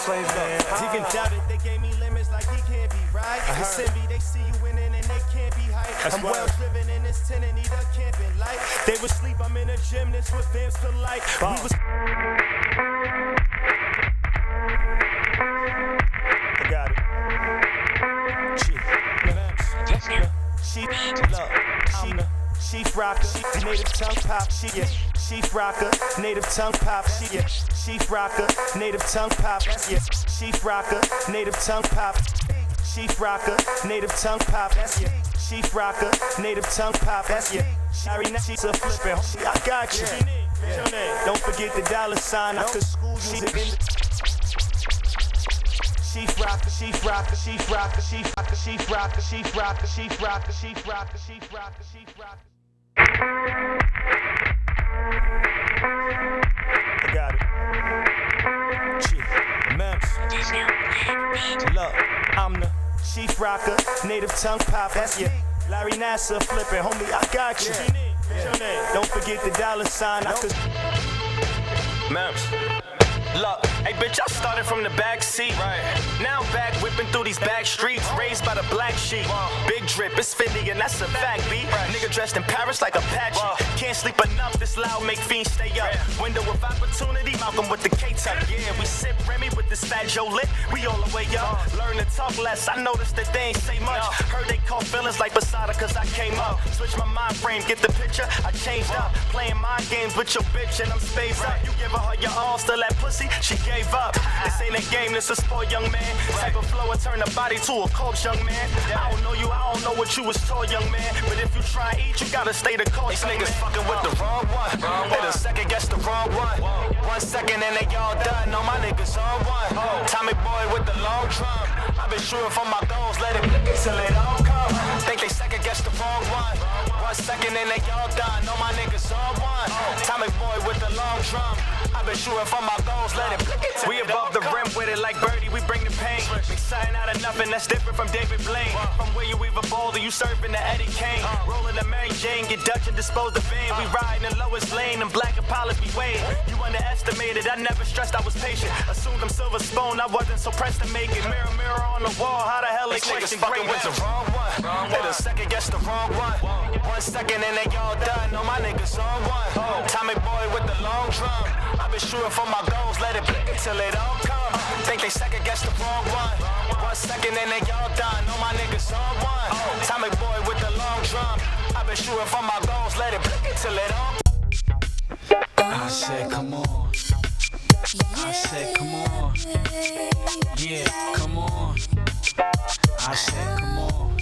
slave man. He can doubt it, they gave me limits like he can't be right. It's envy, they see you winning and they can't be hyped. I'm well driven in this tenant, need a camping light. They was sleep, I'm in a gym, this was Vamps for light. We was I got it. Sheep rocker, native tongue pop, sheep rocker, native tongue pop, sheep rocker, native tongue pop, sheep rocker, native tongue pop, sheep rocker, native tongue pop, sheep rocker, native tongue pop, Shari, she's a flippin', I got you. Don't forget the $sign, I could school you in the sheep rocker, sheep rocker, sheep rocker, sheep rocker, sheep rocker, sheep rocker, sheep rocker, sheep rocker, sheep rocker, sheep rocker. I got it. Chief, Mems. Look, I'm the sheep rocker, native tongue pop. Larry Nassar flipping, homie, I got you. Don't forget the $sign, I could. Mems. Look, hey bitch, I started from the back seat. Right. Now I'm back whipping through these back streets, raised by the black sheep. Big drip, it's Fendi and that's a fact, B. Nigga dressed in Paris like Apache. Can't sleep enough, this loud make fiends stay up. Window of opportunity, Malcolm with the K-Tuck. Yeah, we sip Remy with this fat Joe lit. We all the way up. Learn to talk less, I noticed that they ain't say much. Heard they call feelings like Basada cause I came up. Switch my mind frame, get the picture, I changed up. Playing mind games with your bitch and I'm spaced up. You give her your all, still that pussy, she gave up. This ain't a game, this a sport, young man. Type of flow, I turn the body to a corpse, young man. I don't know you, I don't know what you was taught, young man. But if you try to eat, you gotta stay the course. These niggas fucking with the wrong one. They the second guess the wrong one. 1 second and they all done. No, my niggas on one. Tommy boy with the long drum. I've been shooting for my goals, let it blick till it all come. Think they second guess the wrong one. 1 second and they all done. No, my niggas on one. Tommy boy with the long drum. I've been shooting for my goals, let it blick it till we above the rim with it like Birdie, we bring the pain. Exciting out of nothing, that's different from David Blaine. From where you either bowled or you surfing the Eddie Kane. Rolling the Mary Jane, get Dutch and dispose the vein. We riding the lowest lane and black Impalas be weighing. You underestimated, I never stressed, I was patient. Assumed I'm silver spoon, I wasn't so pressed to make it. Mirror, mirror on the wall, how the hell they question fucking with the wrong one. They the second guess the wrong one. 1 second and they all done. No, my niggas on one. Tommy boy with the long drum. I've been shooting for my goals, let it blick till it all come. Think they second guess the wrong one. 1 second and they all done. No, my niggas on one. Tommy boy with the long drum. I've been shooting for my goals, let it blick till it all. I said, come on. I said, come on. Yeah, come on. I said, come on.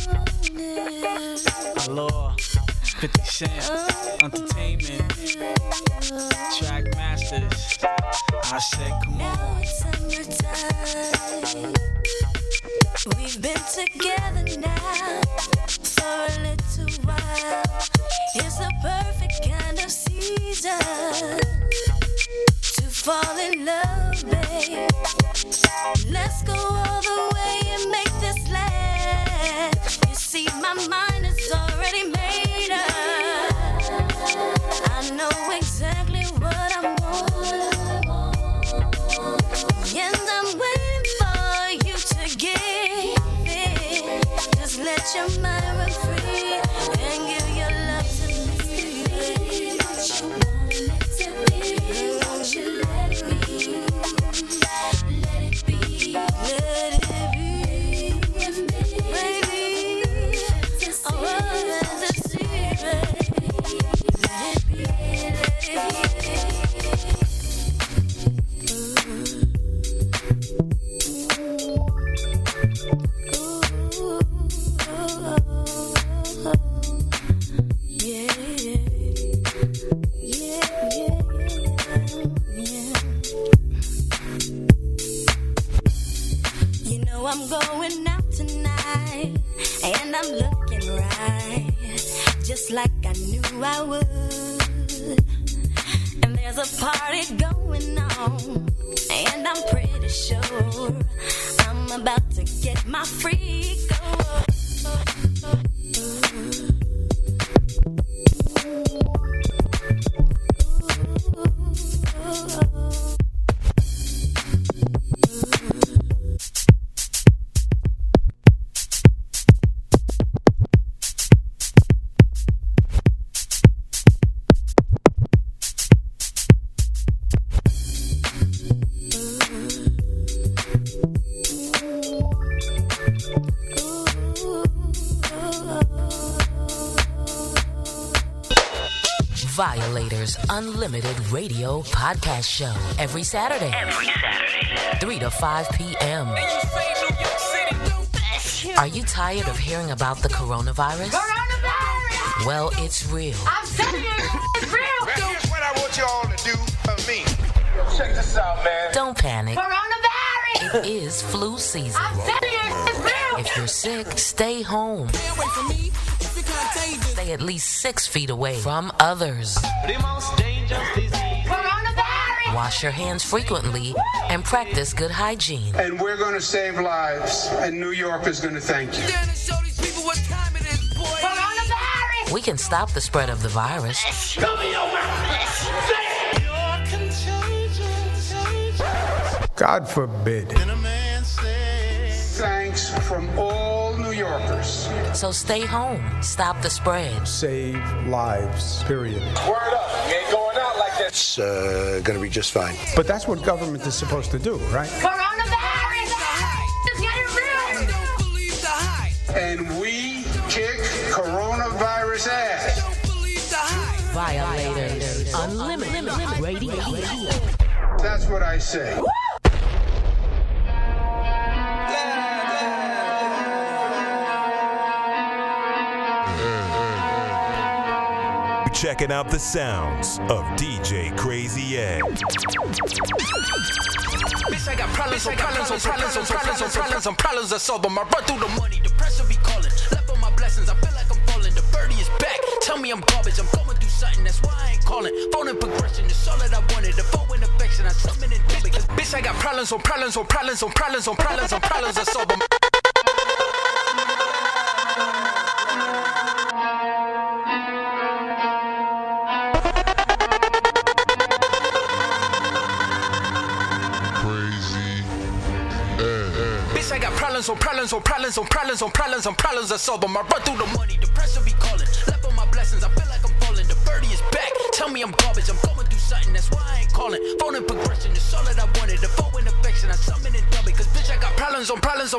Allure, 50 Cent, Entertainment, Track Masters. I said, come on. Now it's summertime. We've been together now for a little while. It's the perfect kind of season to fall in love, babe. Let's go all the way and make this last. You see, my mind is already made up. I know exactly what I want, and I'm waiting for you to give it. Just let your mind run free and give your love to me. What you want it to be, won't you let it be? Let it be, let it be, baby. I want to see, baby. Let it be, let it be. I'm going out tonight, and I'm looking right, just like I knew I would. And there's a party going on, and I'm pretty sure I'm about to get my freak on. Violators Unlimited Radio Podcast Show. Every Saturday. 3 to 5 p.m. Are you tired of hearing about the coronavirus? Well, it's real. I'm telling you, it's real. Here's what I want you all to do for me. Check this out, man. Don't panic. Coronavirus. It is flu season. I'm telling you, it's real. If you're sick, stay home. Stay at least 6 feet away from others. Coronavirus. Wash your hands frequently and practice good hygiene. And we're going to save lives, and New York is going to thank you. Coronavirus. We can stop the spread of the virus. God forbid. Thanks from all New Yorkers. So stay home. Stop the spread. Save lives, period. Word up. You ain't going out like that. It's going to be just fine. But that's what government is supposed to do, right? Coronavirus. It's getting real. And we kick coronavirus ass. Violators Unlimited Radio. That's what I say. Checking out the sounds of DJ Crazy Ed. Bitch, I got problems on problems I solve them. I run through the money, the pressure be calling. Left on my blessings, I feel like I'm falling. The birdie is back, tell me I'm garbage. I'm going through something, that's why I ain't calling. Phone and progression, it's all that I wanted. The phone and affection, I summon and do it. Cause bitch, I got problems on problems I solve them. Bitch, I got problems on problems I solve them. I run through the money, the pressure be calling. Left on my blessings, I feel like I'm falling. The birdie is back, tell me I'm garbage. I'm going through something, that's why I ain't calling. Phone and progression, it's all that I wanted. The phone and affection, I summon and dub it. Cause bitch, I got problems on problems I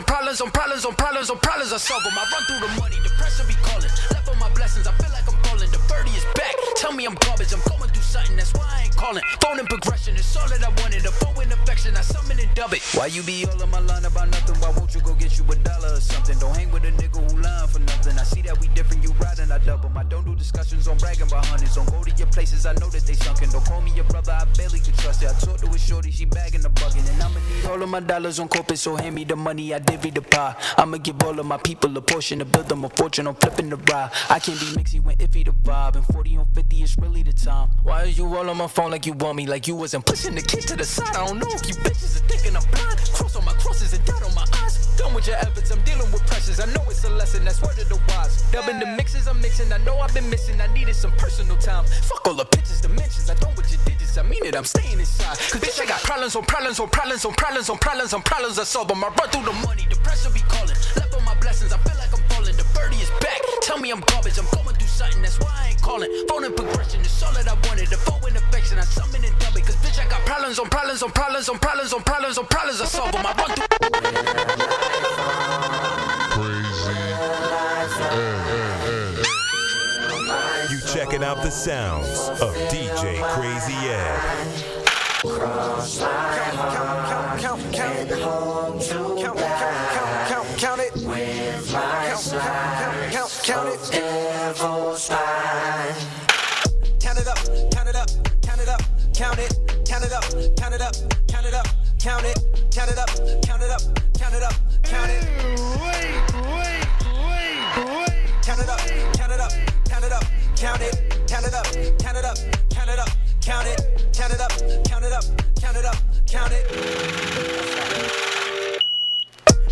solve them. I run through the money, the pressure be calling. Left on my blessings, I feel like I'm falling. The birdie is back, tell me I'm garbage. I'm going through something, that's why I ain't calling. Phone and progression, it's all that I wanted. The phone and affection, I summon and dub it. Why you be all in my line about nothing? Why won't you go get you $1 or something? Don't hang with a nigga who lying for nothing. I see that we different, you riding, I double. I don't do discussions on bragging about hundreds. Don't go to your places, I know that they sunken. Don't call me your brother, I barely can trust it. I talked to a shorty, she bagging the bucket. And I'ma need all of my dollars on corporate, so hand me the money, I divvy the pie. I'ma give all of my people a portion to build them a fortune on flipping the ride. I can't be mixy when iffy the vibe. And 40 on 50 is really the time. Why are you all on my phone like you want me? Like you wasn't pushing the kid to the side. I don't know if you bitches are thinking I'm blind. Cross on my crosses and dot on my eyes. Done with your efforts, I'm dealing with pressures. I know it's a lesson, that's word of the wise. Dubbing the mixes I'm mixing, I know I've been missing. I needed some personal time. Fuck all the pictures, dimensions. I don't with your digits, I mean it, I'm staying inside. Cause bitch, I got problems on problems I solve them. I run through the money, the pressure be calling. Left on my blessings, I feel like I'm falling. The birdie is back, tell me I'm garbage. I'm going through something, that's why I ain't calling. Phone and progression, it's all that I wanted. The phone and affection, I summon and dub it. Cause bitch, I got problems on problems I solve them. I run through. You checking out the sounds of DJ Crazy Ed. Cross my heart and hold you back. Count it with my slide. Count it, devil's spine. Count it up, count it up, count it up, count it, count it up, count it up, count it up, count it, count it up, count it up, count it up, count it. Count it up, count it up, count it up, count it, count it up, count it up, count it up, count it, count it up, count it up, count it up, count it.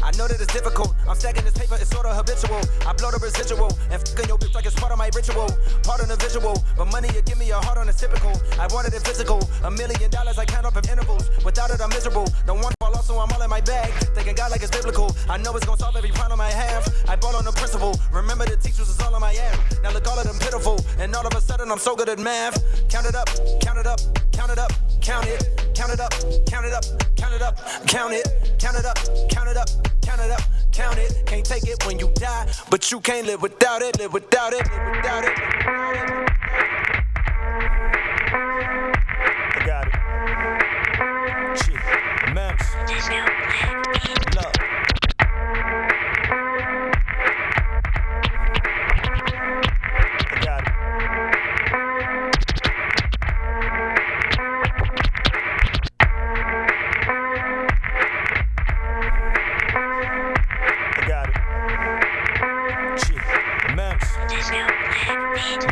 I know that it's difficult. I'm stacking this paper, it's sort of habitual. I blow the residual and fucking your bitch like it's part of my ritual. Part of the visual, but money you give me a heart on it's typical. I wanted it physical, $1 million I count up in intervals. Without it I'm miserable. Don't want to fall off, so I'm all in my bag. Thinking God like it's biblical. I know it's gonna solve every problem I have. I bought on the principle. Remember the teachers is all on my app. Now look all of them pitiful, and all of a sudden I'm so good at math. Count it up, count it up, count it up, count it, count it up, count it up, count it up, count it, count it up, count it up. Count it up, count it. Can't take it when you die, but you can't live without it. Live without it, live without it, live without it. Look. I got it. I got it. Chief, Mems.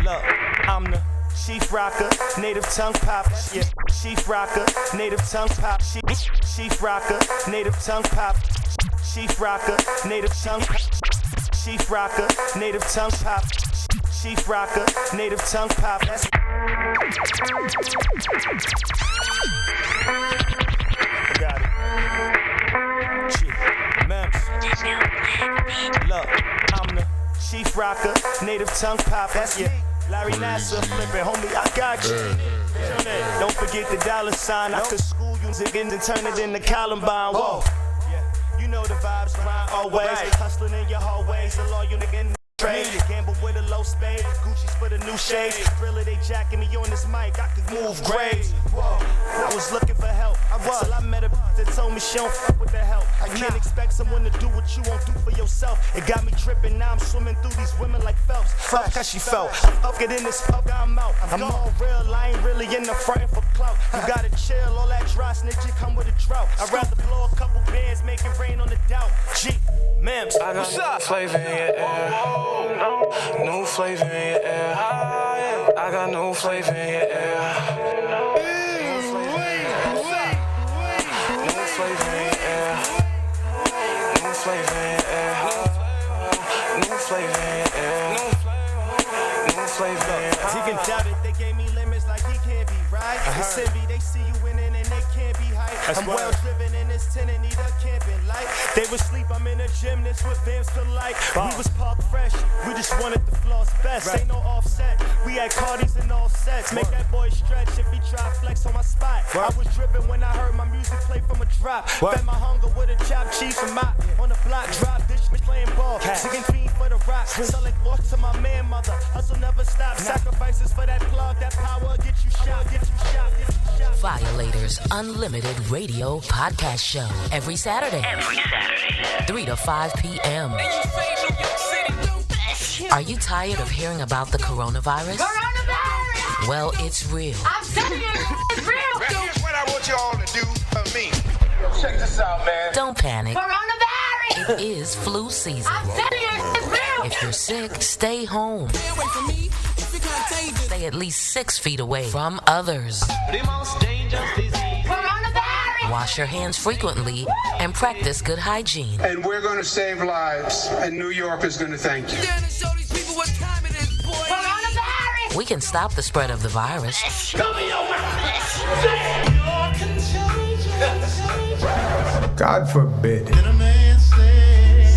Look, I'm the chief rocker, native tongue pop. Yeah, chief rocker, native tongue pop. Chief rocker, native tongue pop. Chief rocker, native tongue pop. Chief rocker, native tongue pop. Chief rocker, native tongue pop. That's I got it. Chief, Mems. Look, I'm the chief rocker, native tongue pop. That's yeah. Larry Nassar flipping, homie, I got you. Don't forget the dollar sign. I could school you again and turn it into Columbine. Whoa. Yeah, you know the vibes, grind always. Hustling in your hallways, the law you nigga trade. Gamble with a low spade, Gucci's for the new shades. Thriller, they jacking me on this mic, I could move grades. Whoa, I was looking for help. Till I met a that told me she don't fuck with the help. I can't expect someone to do what you won't do for yourself. It got me tripping, now I'm swimming through these women like Phelps. Fuck how she felt. Fuck it in this fuck, I'm out. I'm all real, I ain't really in the front for clout. You gotta chill, all that dry snitch, it come with a drought. I'd rather blow a couple bands, make it rain on the doubt. G, Mems, what's up? Flavor in your air. New flavor in your air. I got new flavor in your air. New flavor in your air. New flavor in your air. New flavor in your air. New flavor in your air. He can doubt it, they gave me limits like he can't be right. It's envy, they see you winning and they can't be hype. I'm well driven in this tenant, need a camping light. They was sleep, I'm in a gym, this what Vamps feel like. We was parked fresh, we just wanted the floss best. Ain't no offset, we had Cardis in all sets. Make that boy stretch if he try flex on my spot. I was driven when I heard my music play from a drop. Fed my hunger with a chopped cheese and my on the block. Drop this bitch playing ball, singing fiend for the rock. Selling lost to my man mother, hustle never stop. Sacrifices for that plug, that power get you shot, get you shot, get you shot. Violators Unlimited Radio Podcast Show every Saturday. 3 to 5 p.m. Are you tired of hearing about the coronavirus? Coronavirus! Well, it's real. I'm telling you, it's real. Here's what I want y'all to do for me. Check this out, man. Don't panic. Coronavirus! It is flu season. I'm telling you, it's real. If you're sick, stay home. Stay at least 6 feet away from others. Coronavirus! Wash your hands frequently and practice good hygiene. And we're going to save lives, and New York is going to thank you. Coronavirus! We can stop the spread of the virus. God forbid.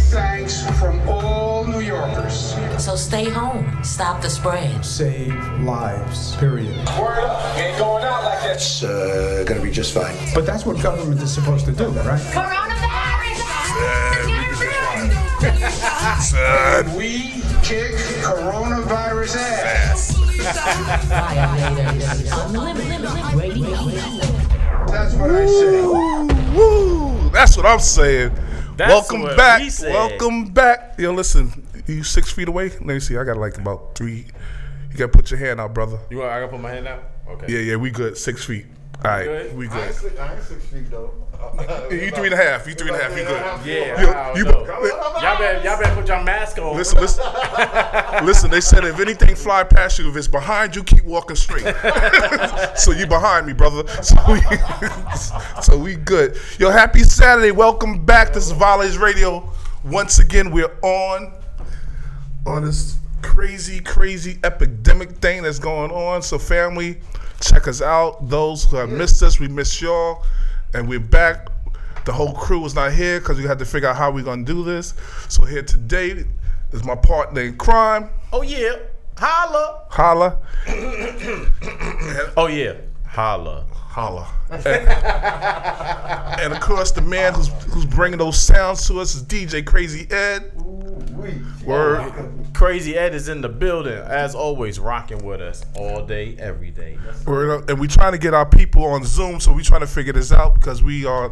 Thanks from all New Yorkers. So stay home. Stop the spread. Save lives, period. Word up, ain't going out like that. It's going to be just fine. But that's what government is supposed to do, right? Coronavirus! We kick coronavirus ass. Violators Unlimited Radio. That's what I say. Woo! That's what I'm saying. That's Welcome what back. we said. Welcome back. Yo, listen, you 6 feet away? Let me see. I got like about 3. You got to put your hand out, brother. You want? I gotta put my hand out. Okay. Yeah, we good. 6 feet. All right, Good? we I good. ain't 6 feet though. You 3.5. You 3.5. You good. Yeah. You Y'all better put your mask on. Listen. Listen, they said if anything fly past you, if it's behind you, keep walking straight. So you behind me, brother. So we good. Yo, happy Saturday. Welcome back. This is Violators Radio. Once again, we're on this crazy epidemic thing that's going on. So family, check us out. Those who have missed us, we miss y'all. And we're back. The whole crew is not here because we had to figure out how we're going to do this. So here today is my partner in crime. Oh, yeah. Holla. Holla. Oh, yeah. Holla. And of course, the man who's bringing those sounds to us is DJ Crazy Ed. Word. Crazy Ed is in the building, as always, rocking with us all day, every day. Word up. And we're trying to get our people on Zoom, so we're trying to figure this out because we are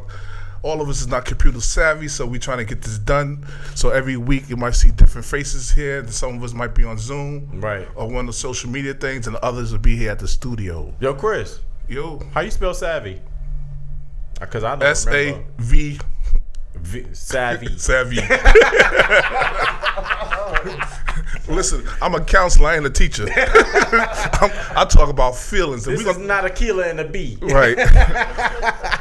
all of us is not computer savvy, so we're trying to get this done. So every week you might see different faces here. And some of us might be on Zoom, right, or one of the social media things, and the others will be here at the studio. Yo, Chris. Yo. How you spell savvy? Because I don't S-A-V. Savvy. Savvy. Listen, I'm a counselor, I ain't a teacher. I talk about feelings. This is not a killer and a bee. Right.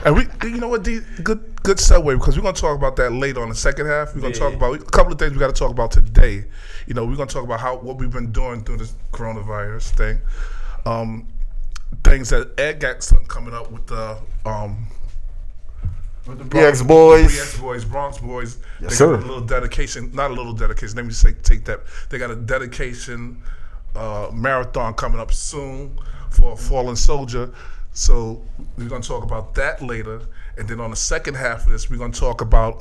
And we, you know what, D, good segue, because we're going to talk about that later on the second half. We're going to talk about a couple of things we got to talk about today. You know, we're going to talk about what we've been doing through this coronavirus thing. Things that Ed got something coming up with the BX Boys. BX Boys, Bronx Boys. Yes, they sir. got a little dedication, not a little dedication, let me say, take that. They got a dedication marathon coming up soon for a fallen soldier. So we're going to talk about that later. And then on the second half of this, we're going to talk about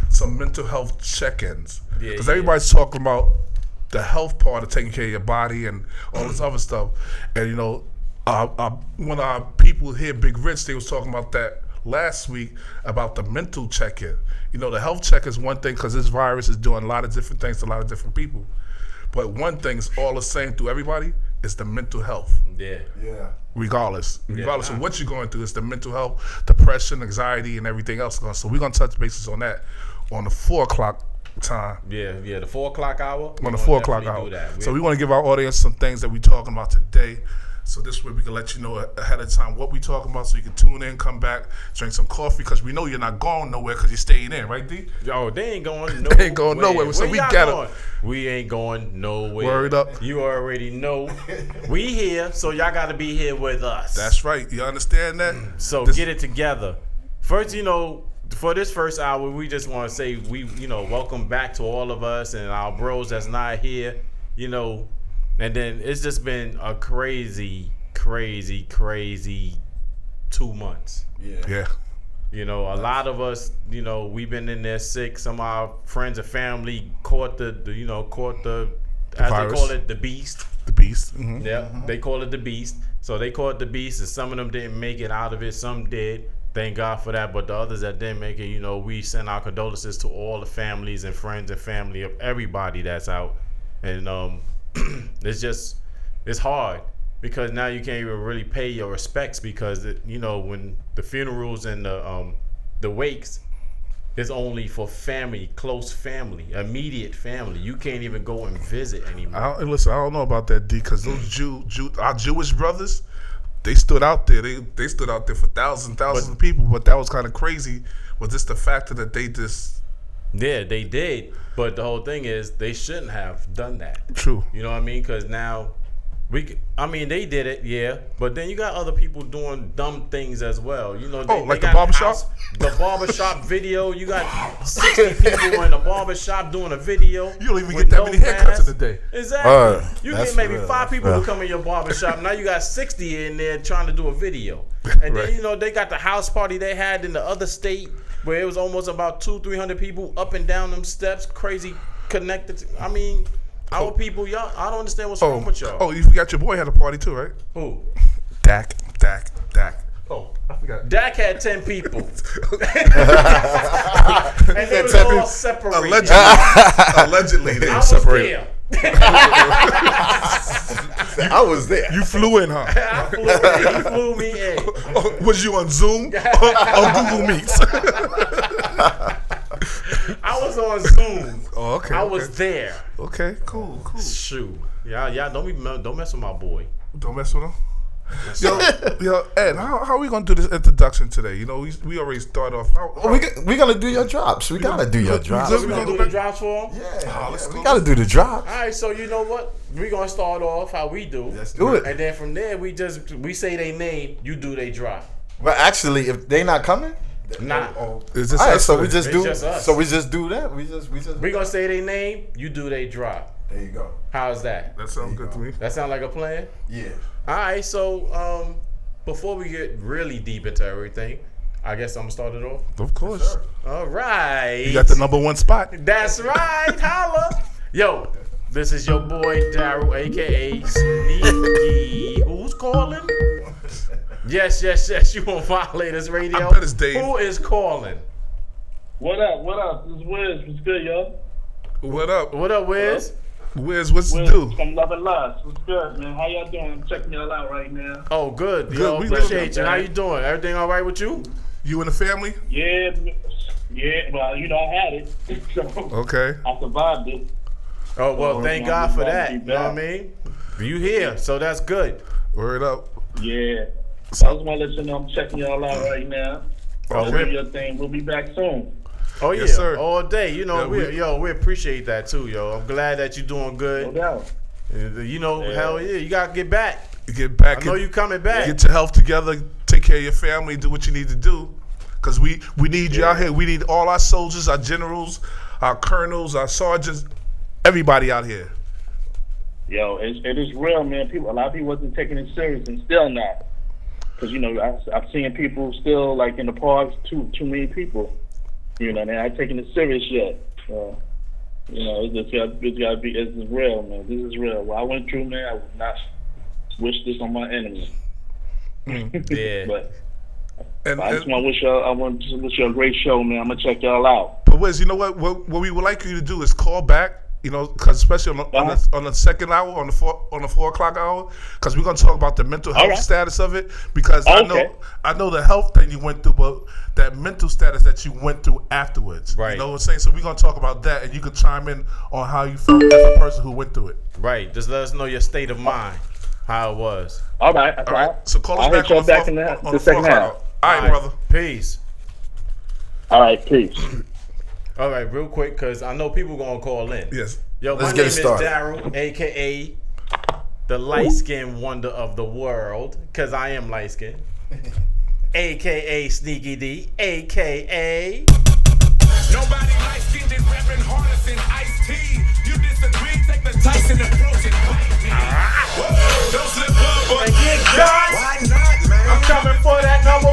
some mental health check-ins. Because everybody's talking about the health part of taking care of your body and all this other stuff. And, you know, one of our people here, Big Rich, they was talking about that last week about the mental check-in. You know, the health check is one thing because this virus is doing a lot of different things to a lot of different people. But one thing's all the same through everybody is the mental health. Yeah. Regardless of what you're going through, it's the mental health, depression, anxiety, and everything else. So we're going to touch bases on that on the 4 o'clock time. Yeah, the 4 o'clock hour. On the 4 o'clock hour. So we want to give our audience some things that we're talking about today. So this way we can let you know ahead of time what we're talking about, so you can tune in, come back, drink some coffee, because we know you're not going nowhere because you're staying in, right, D? Yo, they ain't going nowhere. They ain't going nowhere. So we got it. We ain't going nowhere. Word up. You already know. We here, so y'all got to be here with us. That's right. You understand that? So get it together. First, you know, for this first hour, we just want to say welcome back to all of us and our bros that's not here, you know. And then it's just been a crazy 2 months. Yeah. You know, a lot of us, you know, we've been in there sick. Some of our friends and family caught the as they call it, the beast. The beast. Mm-hmm. Yeah, they call it the beast. So they caught the beast, and some of them didn't make it out of it. Some did. Thank God for that. But the others that didn't make it, you know, we send our condolences to all the families and friends and family of everybody that's out. And it's hard because now you can't even really pay your respects because when the funerals and the wakes is only for family, close family, immediate family. You can't even go and visit anymore. Listen, I don't know about that, D, because those our Jewish brothers, they stood out there. They stood out there for thousands of people. But that was kind of crazy. Was just the factor that they just. Yeah, they did. But the whole thing is they shouldn't have done that. True. You know what I mean? Because now they did it, yeah. But then you got other people doing dumb things as well. You know, like the barbershop? The barbershop video. You got 60 people in the barbershop doing a video. You don't even get that many haircuts in a day. Exactly. You get maybe 5 people to come in your barbershop. Now you got 60 in there trying to do a video. And then, they got the house party they had in the other state, where it was almost about 200-300 people up and down them steps, crazy connected. Our people, y'all, I don't understand what's wrong with y'all. Oh, you forgot your boy had a party too, right? Who? Dak. Oh, I forgot. Dak had 10 people. And they was all separated. Allegedly, they I were was separated. I was there. You flew in, huh? I flew in. He flew me in. Oh, was you on Zoom or Google Meets? I was on Zoom. Oh, okay. I was there. Okay, cool. Shoot. Yeah, don't mess with my boy. Don't mess with him? Yo, Ed, how are we gonna do this introduction today? You know, we already start off. We gonna do your drops. We gotta do your drops. We gonna do the drops for him? Yeah, we gotta do the drops. All right, so you know what? We're gonna start off how we do. Let's do it. And then from there, we say they name, you do they drop. Well, actually, if they not coming, nah. Is this all right, so we just do. Us. So we just do that. We just. We gonna say they name, you do they drop. There you go. How's that? That sounds good to me. That sound like a plan? Yeah. All right, so before we get really deep into everything, I guess I'm gonna start it off. Of course. All right. You got the #1 spot. That's right. Holla. Yo, this is your boy Daryl, aka Sneaky. Who's calling? Yes. You on Violators Radio? I bet it's Dave. Who is calling? What up? This is Wiz. What's good, yo? What up? What up, Wiz? Wiz, what's Wiz to do? from Love and Lust. What's good, man? How y'all doing? I'm checking y'all out right now. Oh, good. Good. Yo, We appreciate doing you. How you doing? Everything all right with you? You and the family? Yeah. Well, you know, I had it. So Okay. I survived it. Oh, well, thank God for that. You know what I back. mean? You here, so that's good. Word up. Yeah. So I just want to let you know I'm checking y'all out right now. Okay. Do your thing. We'll be back soon. Oh, yeah. Yes, sir. All day. You know, Yeah, we appreciate that, too, yo. I'm glad that you're doing good. No doubt. You know, hell yeah, you got to get back. Get back. I know you coming back. Get your health together. Take care of your family. Do what you need to do. Because we need you out here. We need all our soldiers, our generals, our colonels, our sergeants, everybody out here. Yo, it is real, man. A lot of people wasn't taking it serious and still not. Because, you know, I've seen people still, like, in the parks, too many people. You know, they're not taking it serious yet. So, you know, it's gotta be, this is real, man. This is real. What I went through, man, I would not wish this on my enemy. Yeah. But I just want to wish you a great show, man. I'm going to check y'all out. But Wiz, you know what? What we would like you to do is call back. You know, because especially on the second hour, on the 4 o'clock hour, because we're gonna talk about the mental health status of it. Because I know the health thing you went through, but that mental status that you went through afterwards. Right. You know what I'm saying? So we're gonna talk about that, and you can chime in on how you felt as a person who went through it. Right. Just let us know your state of mind, how it was. All right. All right. So call us I'll back hit on y'all back in the second half. All right, brother. Peace. All right, peace. All right, real quick, because I know people going to call in. Yes. Yo, my name is Daryl, a.k.a. the light-skinned wonder of the world, because I am light-skinned. A.k.a. Sneaky D, a.k.a. Nobody light-skinned is rapping harder than Ice-T. You disagree, take the Tyson approach and bite me. Whoa, don't slip up or get got. Why not, man? I'm coming for that #1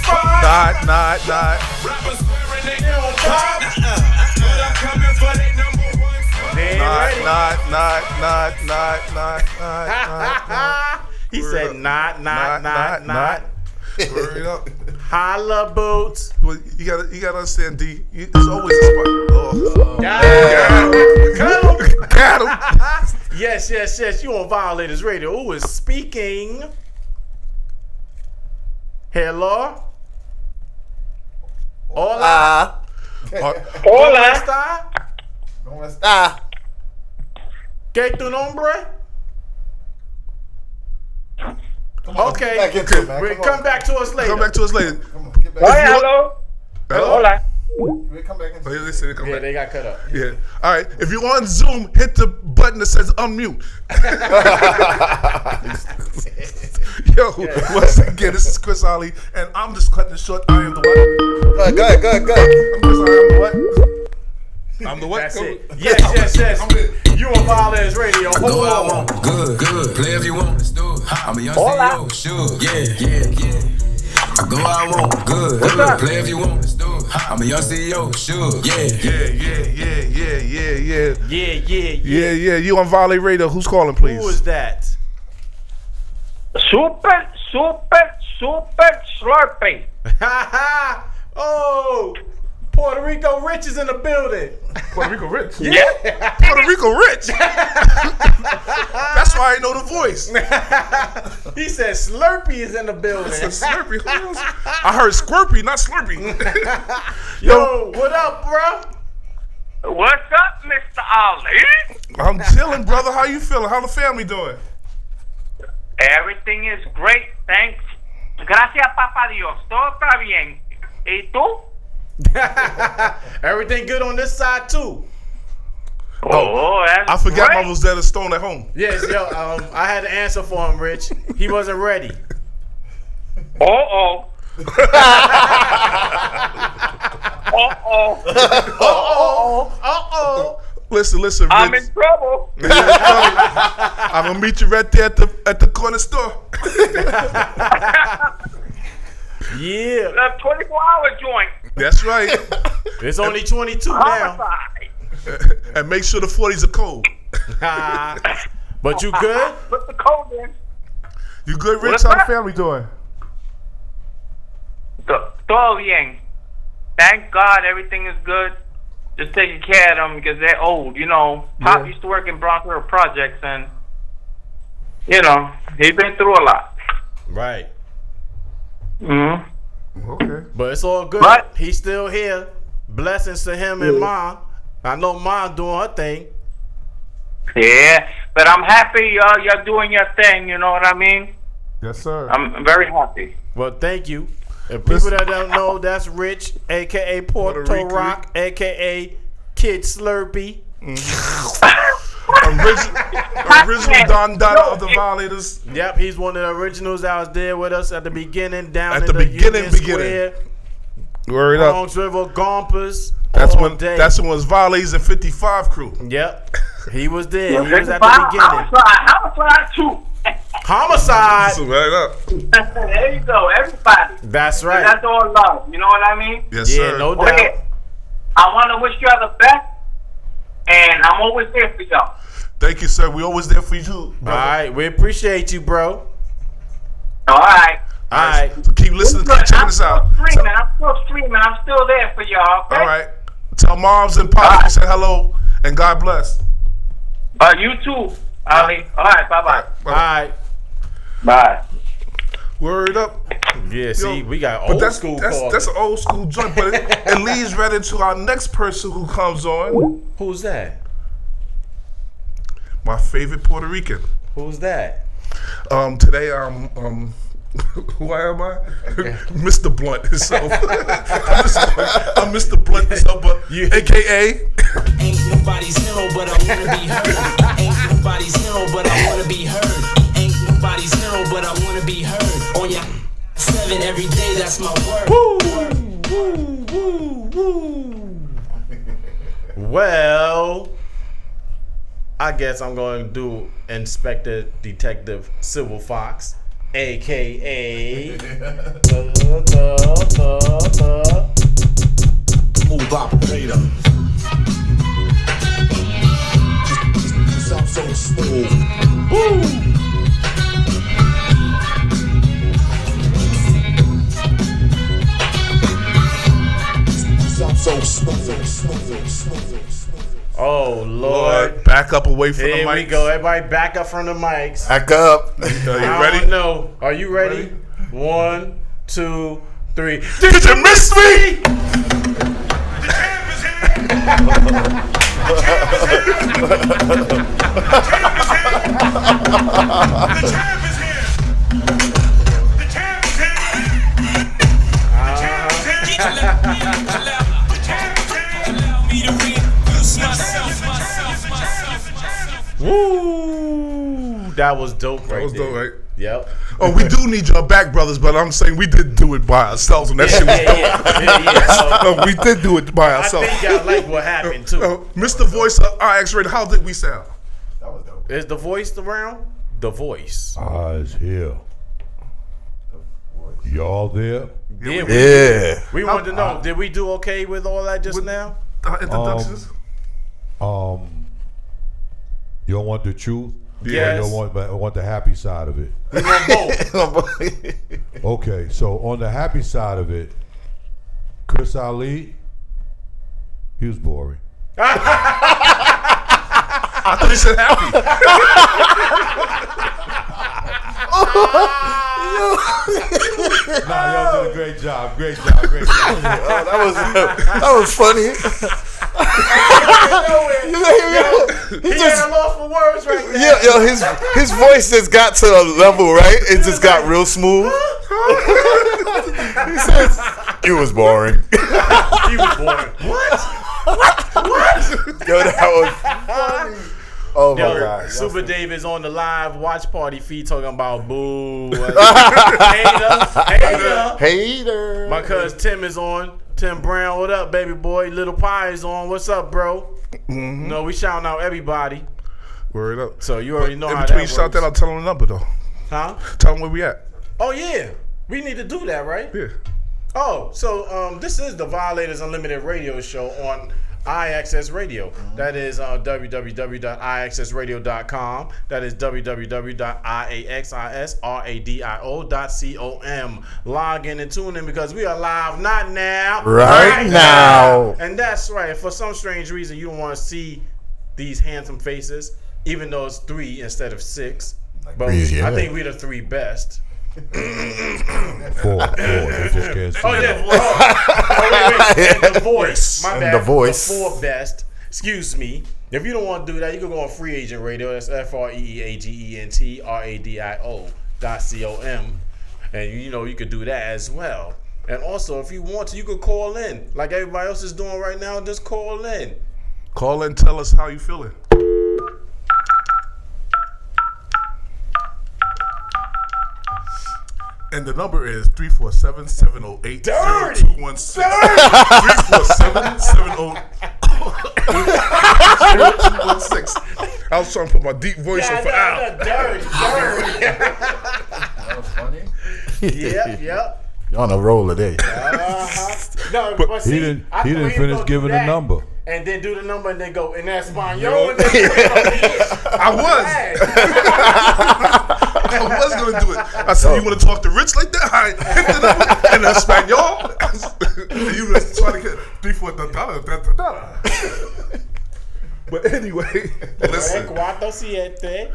spot. Not. Rappers swearing they on top. But I'm coming for that #1 spot. Not. He said not. Hurry up. Holla boots. Well, you gotta understand, D. It's always a spot. Oh. Got him. Yes. You on Violators Radio. Who is speaking? Hello? Hola. Hola. ¿Cómo está? ¿Qué es tu nombre? Okay. Come back to us later. Come back to us later. Hello. Hola. Come back Oh, they said they come back. They got cut up. Yeah. All right. If you're on Zoom, hit the button that says unmute. Yo, once again, this is Chris Ali, and I'm just cutting it short. I am the what? Go ahead. I'm Chris Ali, I'm the what? I'm the what? That's it. Yes. You on Violators Radio. Go I want, good. Play if you want, let's do it. I'm a young CEO, sure, yeah. I go I want, good. Play if you want, let's do it. I'm a young CEO, sure, Yeah. You on Volley Radio? Who's calling, please? Who is that? Super slurping. Oh, Puerto Rico Rich is in the building. Puerto Rico Rich? Yeah. Puerto Rico Rich. That's why I know the voice. He said Slurpee is in the building. I said Slurpee. Who else? I heard Squirpy, not Slurpee. Yo, what up, bro? What's up, Mr. Ali? I'm chilling, brother. How you feeling? How the family doing? Everything is great, thanks. Gracias, Papa Dios. Todo está bien. ¿Y tú? Everything good on this side too. That's I forgot great. my Rosetta Stone at home. Yes, yo. I had to answer for him, Rich. He wasn't ready. Uh-oh. Listen, Rich. I'm in trouble. I'm gonna meet you right there at the corner store. Yeah. The 24-hour joint. That's right. It's only 22 now. Homicide. And make sure the 40s are cold. But you good? Put the code in. You good, Rich? What's How the that? family doing? Todo bien. Thank God everything is good. Just taking care of them because they're old, you know. Pop used to work in Bronx River Projects, and, you know, he's been through a lot. Right. Mm-hmm. Okay. But it's all good. But he's still here. Blessings to him and Ma. I know Ma doing her thing. Yeah, but I'm happy you're doing your thing, you know what I mean? Yes, sir. I'm very happy. Well, thank you. And people that don't know, that's Rich, a.k.a. Puerto Rock, a.k.a. Kid Slurpee. Original Don Dada of the Violators. Yep, he's one of the originals that was there with us at the beginning, down At in the the beginning. Square, Word up. Bronx River, Gompers. That's all when day. that's when it was Violators and 55 crew. Yep, he was there. He was at the beginning. Homicide too. Homicide. Right up. There you go, everybody. That's right. That's all love. You know what I mean? Yes, sir. No doubt. Okay. I want to wish y'all the best, and I'm always there for y'all. Thank you, sir. We always there for you too. All right, we appreciate you, bro. All right. All right. So keep listening. Keep checking us out. I'm still streaming. I'm still there for y'all. Okay? All right. Tell moms and pops we said hello and God bless. You too, Ali. All right. Bye-bye. All right. Bye. Word up. Yeah, see, we got But old that's school that's, callers. that's an old school joint. But it leads right into our next person who comes on. Who's that? My favorite Puerto Rican. Who's that? Today who am I? Mr. Blunt himself. I'm Mr. Blunt himself, but AKA. Ain't nobody's hero, but I wanna be heard. Ain't nobody's hero, but I wanna be heard. Ain't nobody's hero, but I wanna be heard. On your 7 every day, that's my word. Well, I guess I'm going to do Inspector Detective Silver Fox, a.k.a. Smooth operator. I'm so smooth. Woo! Oh Lord! Back up away from the Here mic. we go. Everybody, back up from the mics. Back up. Are you I ready? don't know. Are you ready? 1, 2, 3. Did you miss me? Woo! That was dope right That was there. dope, right? Yep. Oh, we do need your back, brothers, but I'm saying we did do it by ourselves, and that shit was dope. We did do it by ourselves. I think y'all like what happened too. Mr. Voice, X-Rated, how did we sound? That was dope. Is the voice around? The voice. Eyes here. Y'all there? Yeah. We wanted to know, did we do okay with all that just now? Introductions? You don't want the truth? Yes. You don't want the happy side of it? We want both. Okay, so on the happy side of it, Chris Ali, he was boring. I thought he said happy. Nah, y'all did a great job. Great job. That was funny. He just lost for words right now. Yeah, yo, his voice just got to a level, right? It just got real smooth. He says, it was boring. He was boring. What? Yo, that was funny. Oh my God. Super Dave is on the live watch party feed talking about boo. Hater. My cousin Tim is on. Tim Brown, what up, baby boy? Little Pie is on. What's up, bro? Mm-hmm. No, we shouting out everybody. Word up. So you already know in how between that shout works. that, I'll tell them the number though. Huh? Tell them where we at. Oh yeah, we need to do that, right? Yeah. Oh, so this is the Violators Unlimited radio show on iAccess Radio. That is www.iAccessradio.com. That is www.iaxisradio.com. Log in and tune in because we are live, not now. Right now. And that's right. For some strange reason, you don't want to see these handsome faces, even though it's 3 instead of 6. But I think we're the 3 best. 4. They just can't see. Oh, yeah. Wait. And The Voice. My bad. The Voice. The 4 best. Excuse me. If you don't want to do that, you can go on Free Agent Radio. That's FREEAGENTRADIO.com. And you could do that as well. And also, if you want to, you could call in. Like everybody else is doing right now, just call in. Call in, tell us how you feeling. And the number is 347-708-0216. 347-708-0216. I was trying to put my deep voice on for Al. Dirty. That was funny. Yep. You're on a roll today. No, but see, he didn't finish giving the number. And then do the number and then go in Espanol. I was going to do it. I said, you want to talk to Rich like that? I hit the number in Espanol. You were trying to get 3-4. But anyway, listen. 4-7.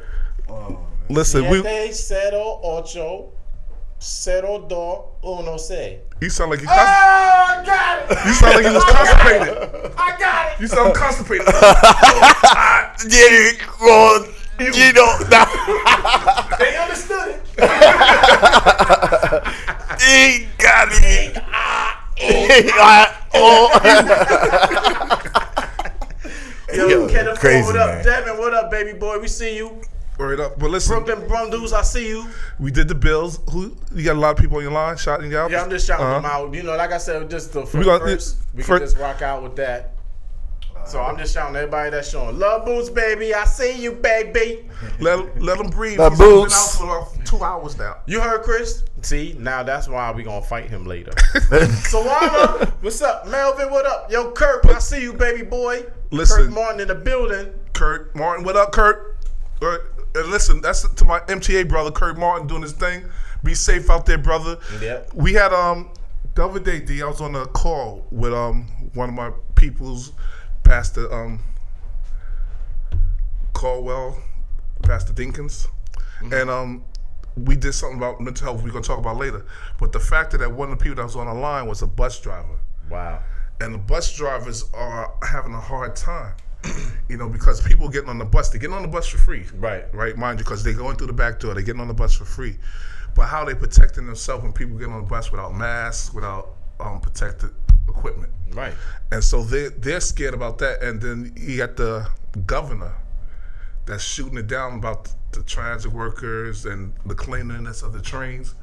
Listen, 7-8-0-8-02-16. You sound like you. I got it. You sound like you was constipated. I got it. You sound constipated. They understood it. He got it. Yo, Kenneth, crazy, what up? man. Devin, what up, baby boy? We see you. Word up. But listen, Brooklyn Brundles, I see you. we did the Bills. Who you got? A lot of people on your line shouting you out. Yeah, I'm just shouting them out. Like I said, just the We got- first, we can just rock out with that. So I'm just shouting everybody that's showing love, Boots, baby. I see you, baby. Let them breathe. The He's been Boots. out for about 2 hours now. You heard Chris? See, now that's why we gonna fight him later. Sawana, what's up? Melvin, what up? Yo, Kurt, I see you, baby boy. Listen. Kurt Martin in the building. Kurt Martin, what up, Kurt? And listen, that's to my MTA brother, Kurt Martin, doing his thing. Be safe out there, brother. Yep. We had the other day, D, I was on a call with one of my people's Pastor Caldwell, Pastor Dinkins, and we did something about mental health we're gonna talk about later. But the fact that one of the people that was on the line was a bus driver. Wow. And the bus drivers are having a hard time. Because people getting on the bus, they're getting on the bus for free. Right, mind you, because they're going through the back door, they're getting on the bus for free. But how they protecting themselves when people get on the bus without masks, without protected equipment. Right. And so they're scared about that. And then you got the governor that's shooting it down about the transit workers and the cleanliness of the trains.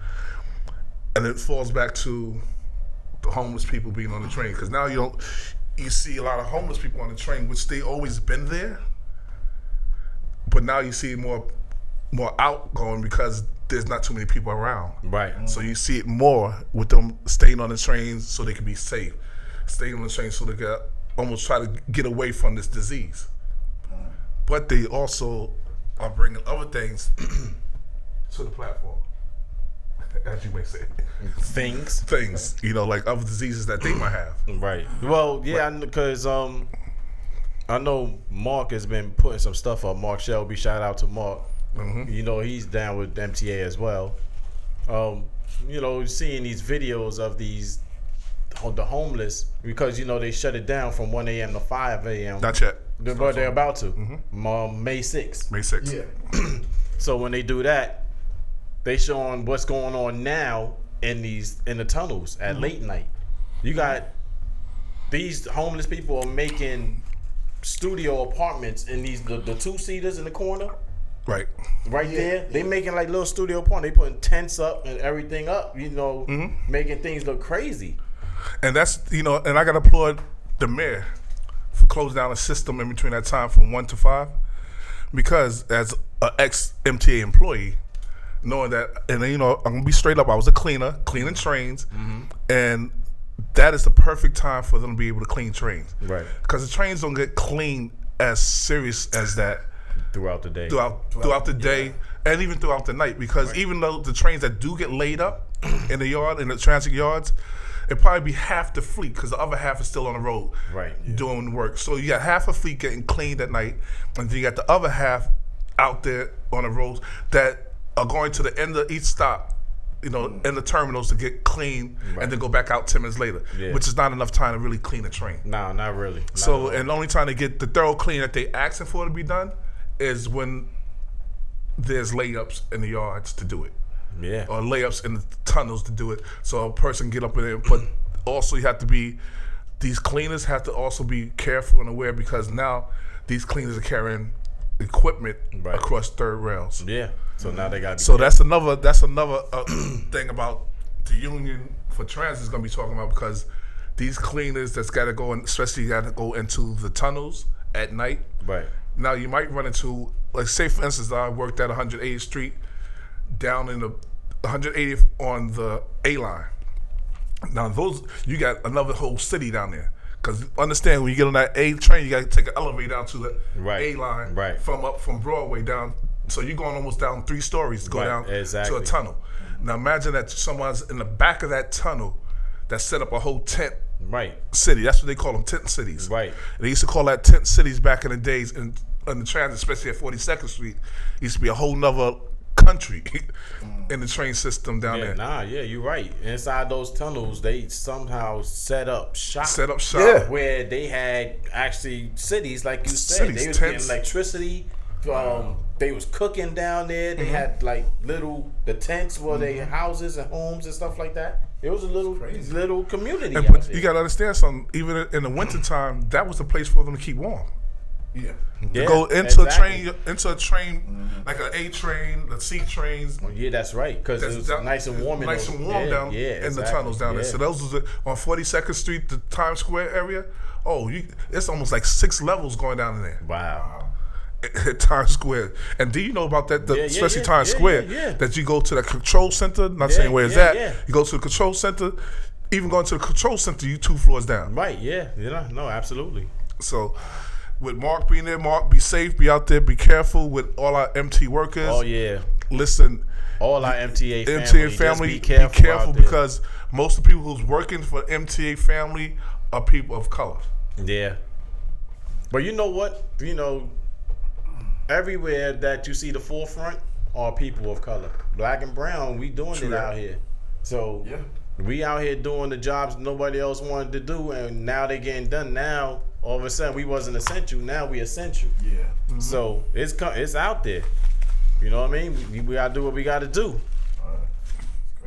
And it falls back to the homeless people being on the train. Because now you see a lot of homeless people on the train, which they always been there. But now you see more outgoing because there's not too many people around. Right. So you see it more with them staying on the trains so they can be safe. Staying on the train so they can almost try to get away from this disease. But they also are bringing other things to the platform, as you may say. Things, like other diseases that they might have. Right. Well, yeah, because I know Mark has been putting some stuff up. Mark Shelby, shout out to Mark. Mm-hmm. He's down with MTA as well. Seeing these videos of the homeless, because they shut it down from 1 a.m. to 5 a.m. Not yet. But they're about to. May 6th. May 6th. Yeah. So when they do that, they showing what's going on now in the tunnels at late night. You got these homeless people are making studio apartments in these the 2-seaters in the corner. Right there. They making like little studio apartments. They putting tents up and everything up. Making things look crazy. And that's and I gotta applaud the mayor for closing down a system in between that time from 1 to 5, because as an ex-MTA employee, knowing that, and I'm gonna be straight up, I was a cleaner, cleaning trains, and that is the perfect time for them to be able to clean trains. Right. Because the trains don't get cleaned as serious as that throughout the day. Throughout the day, and even throughout the night. Because even though the trains that do get laid up in the yard, in the transit yards, it'd probably be half the fleet because the other half is still on the road doing work. So you got half a fleet getting cleaned at night, and then you got the other half out there on the roads that are going to the end of each stop, in the terminals to get clean and then go back out 10 minutes later, which is not enough time to really clean a train. No, not really. And the only time to get the thorough clean that they asking for to be done is when there's layups in the yards to do it. Yeah. Or layups in the tunnels to do it, so a person can get up in there. But also these cleaners have to also be careful and aware, because now these cleaners are carrying equipment across third rails. Yeah. So now they got. So that's another thing about the union for transit is going to be talking about, because these cleaners that's got to go in, especially got to go into the tunnels at night. Right. Now you might run into, like, say for instance, I worked at 180th Street, down in the 180th on the A line. Now you got another whole city down there. Because understand, when you get on that A train, you got to take an elevator down to the A line from Broadway down. So you're going almost down 3 stories to go down to a tunnel. Now imagine that someone's in the back of that tunnel that set up a whole tent city. That's what they call them, tent cities. Right. And they used to call that tent cities back in the days in the transit, especially at 42nd Street. It used to be a whole nother country in the train system down there. You're right. Inside those tunnels, they somehow set up shop. Where they had actually cities, like you said. They was getting electricity. They was cooking down there. They had like the tents were their houses and homes and stuff like that. It was a little community. But you gotta understand something. Even in the wintertime, that was the place for them to keep warm. Yeah. To go into a train, like an A train, the C trains. Yeah, that's right. Because it was nice and warm. Nice and warm down in the tunnels down there. So those was on 42nd Street, the Times Square area. It's almost like 6 levels going down in there. Wow. At Times Square. And do you know about that, especially Times Square, that you go to the control center, not saying where it's at, you go to the control center, even going to the control center, you 2 floors down. Right, no, absolutely. So with Mark being there, Mark, be safe, be out there, be careful with all our MT workers. Oh, yeah. Listen. All our MTA family, be careful because most of the people who's working for MTA family are people of color. Yeah. But you know what? Everywhere that you see the forefront are people of color. Black and brown, we doing it out here. So we out here doing the jobs nobody else wanted to do, and now they getting done. Now all of a sudden we wasn't essential. Now we essential. Yeah. Mm-hmm. So it's out there. You know what I mean? We gotta do what we gotta do.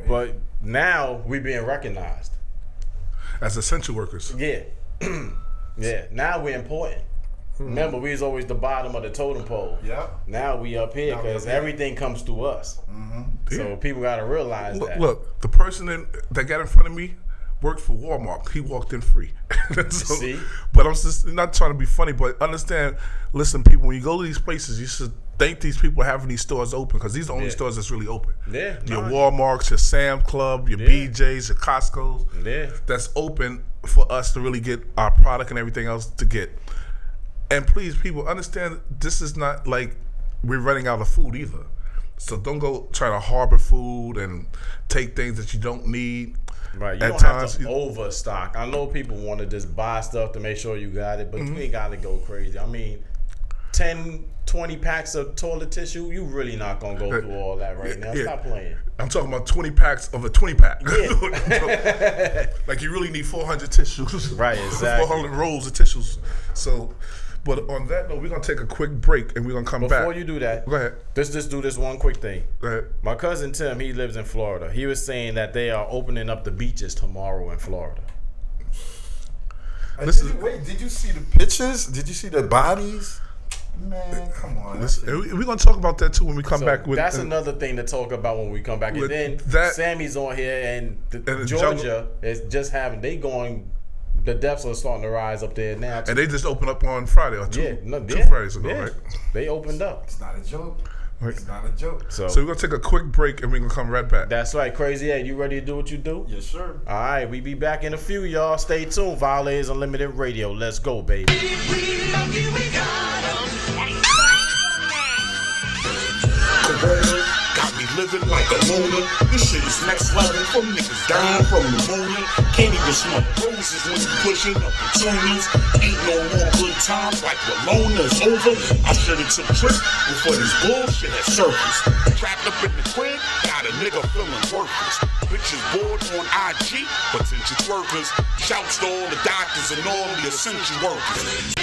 But now we being recognized as essential workers. Yeah. Yeah. Now we're important. Remember, we was always the bottom of the totem pole. Yeah. Now we up here because everything comes through us. So people got to realize that. Look, the person that got in front of me worked for Walmart. He walked in free. See? But I'm just not trying to be funny, but understand, listen, people, when you go to these places, you should thank these people having these stores open, because these are the only stores that's really open. Yeah. Your Walmarts, your Sam's Club, your BJ's, your Costco's. Yeah. That's open for us to really get our product and everything else to get. And please, people, understand this is not like we're running out of food either. So don't go try to harbor food and take things that you don't need. Right, you don't have to overstock. I know people want to just buy stuff to make sure you got it, but you ain't got to go crazy. I mean, 10, 20 packs of toilet tissue, you really not going to go through all that right now. Stop playing. I'm talking about 20 packs of a 20 pack. Yeah. Like you really need 400 tissues. Right, exactly. 400 rolls of tissues. So, but on that note, we're going to take a quick break and we're going to come back. Before you do that, go ahead. Let's just do this one quick thing. Go ahead. My cousin Tim, he lives in Florida. He was saying that they are opening up the beaches tomorrow in Florida. Did you see the pictures? Did you see the bodies? Man, come on. We're going to talk about that too when we come back. That's another thing to talk about when we come back. And then Sammy's on here and Georgia is just the depths are starting to rise up there now too. And they just opened up on Friday or two Fridays ago, right? They opened up. It's not a joke. It's not a joke. So we're gonna take a quick break and we're gonna come right back. That's right, Crazy Ed. You ready to do what you do? Yes, sir. All right, we be back in a few, y'all. Stay tuned. Violators Unlimited Radio. Let's go, baby. Got me living like a loner. This shit is next level. From niggas dying from pneumonia. Can't even smoke roses when you pushing up the tunes. Ain't no more good times like Walona is over. I should've took trips before this bullshit had surfaced. Trapped up in the crib, got a nigga feeling worthless. Bitches bored on IG, potential twerkers. Shouts to all the doctors and all the essential workers.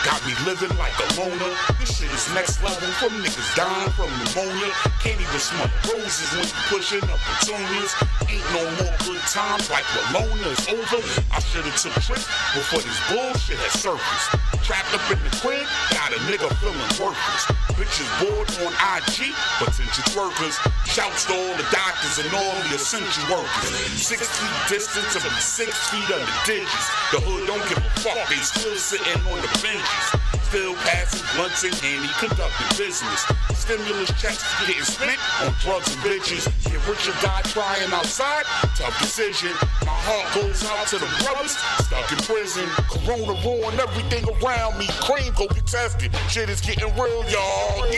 Got me living like a loner. This shit is next level. From niggas dying from pneumonia. Can't even smoke roses when you pushing up petunias. Ain't no more good times like Walona is over. I should've took trips before this bullshit had surfaced. Trapped up in the crib, got a nigga feeling worthless. Bitches bored on IG, potential twerkers. Shouts to all the doctors and all the essential workers. 6 feet distance and be 6 feet under digits. The hood don't give a fuck, they still sitting on the benches. Still passing blunts and handy, conducting business. Stimulus checks getting spent on drugs and bitches. Get rich or die trying outside, tough decision. My heart goes out to the brothers stuck in prison. Corona ruined everything around me. Cream, go get tested. Shit is getting real, y'all.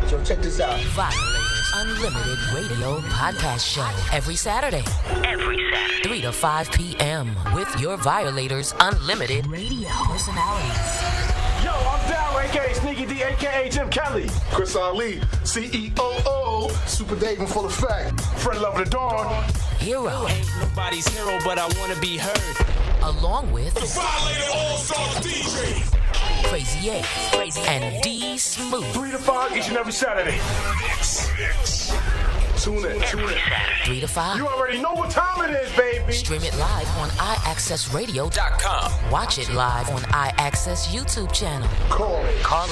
So check this out. Violators Unlimited Radio Podcast Show. Every Saturday. 3 to 5 p.m. with your Violators Unlimited Radio personalities. Yo, I'm Down, a.k.a. Sneaky D, a.k.a. Jim Kelly. Chris Ali, CEO, Super Dave and Full Effect. Friend Love of the Dawn. Hero. Ain't nobody's hero, but I wanna be heard. Along with The Violator All-Star DJ. Crazy A and D Smooth. 3 to 5 each and every Saturday. Tune in. 3 to 5. You already know what time it is, baby. Stream it live on iAccessRadio.com. Watch it live on iAccess YouTube channel. Call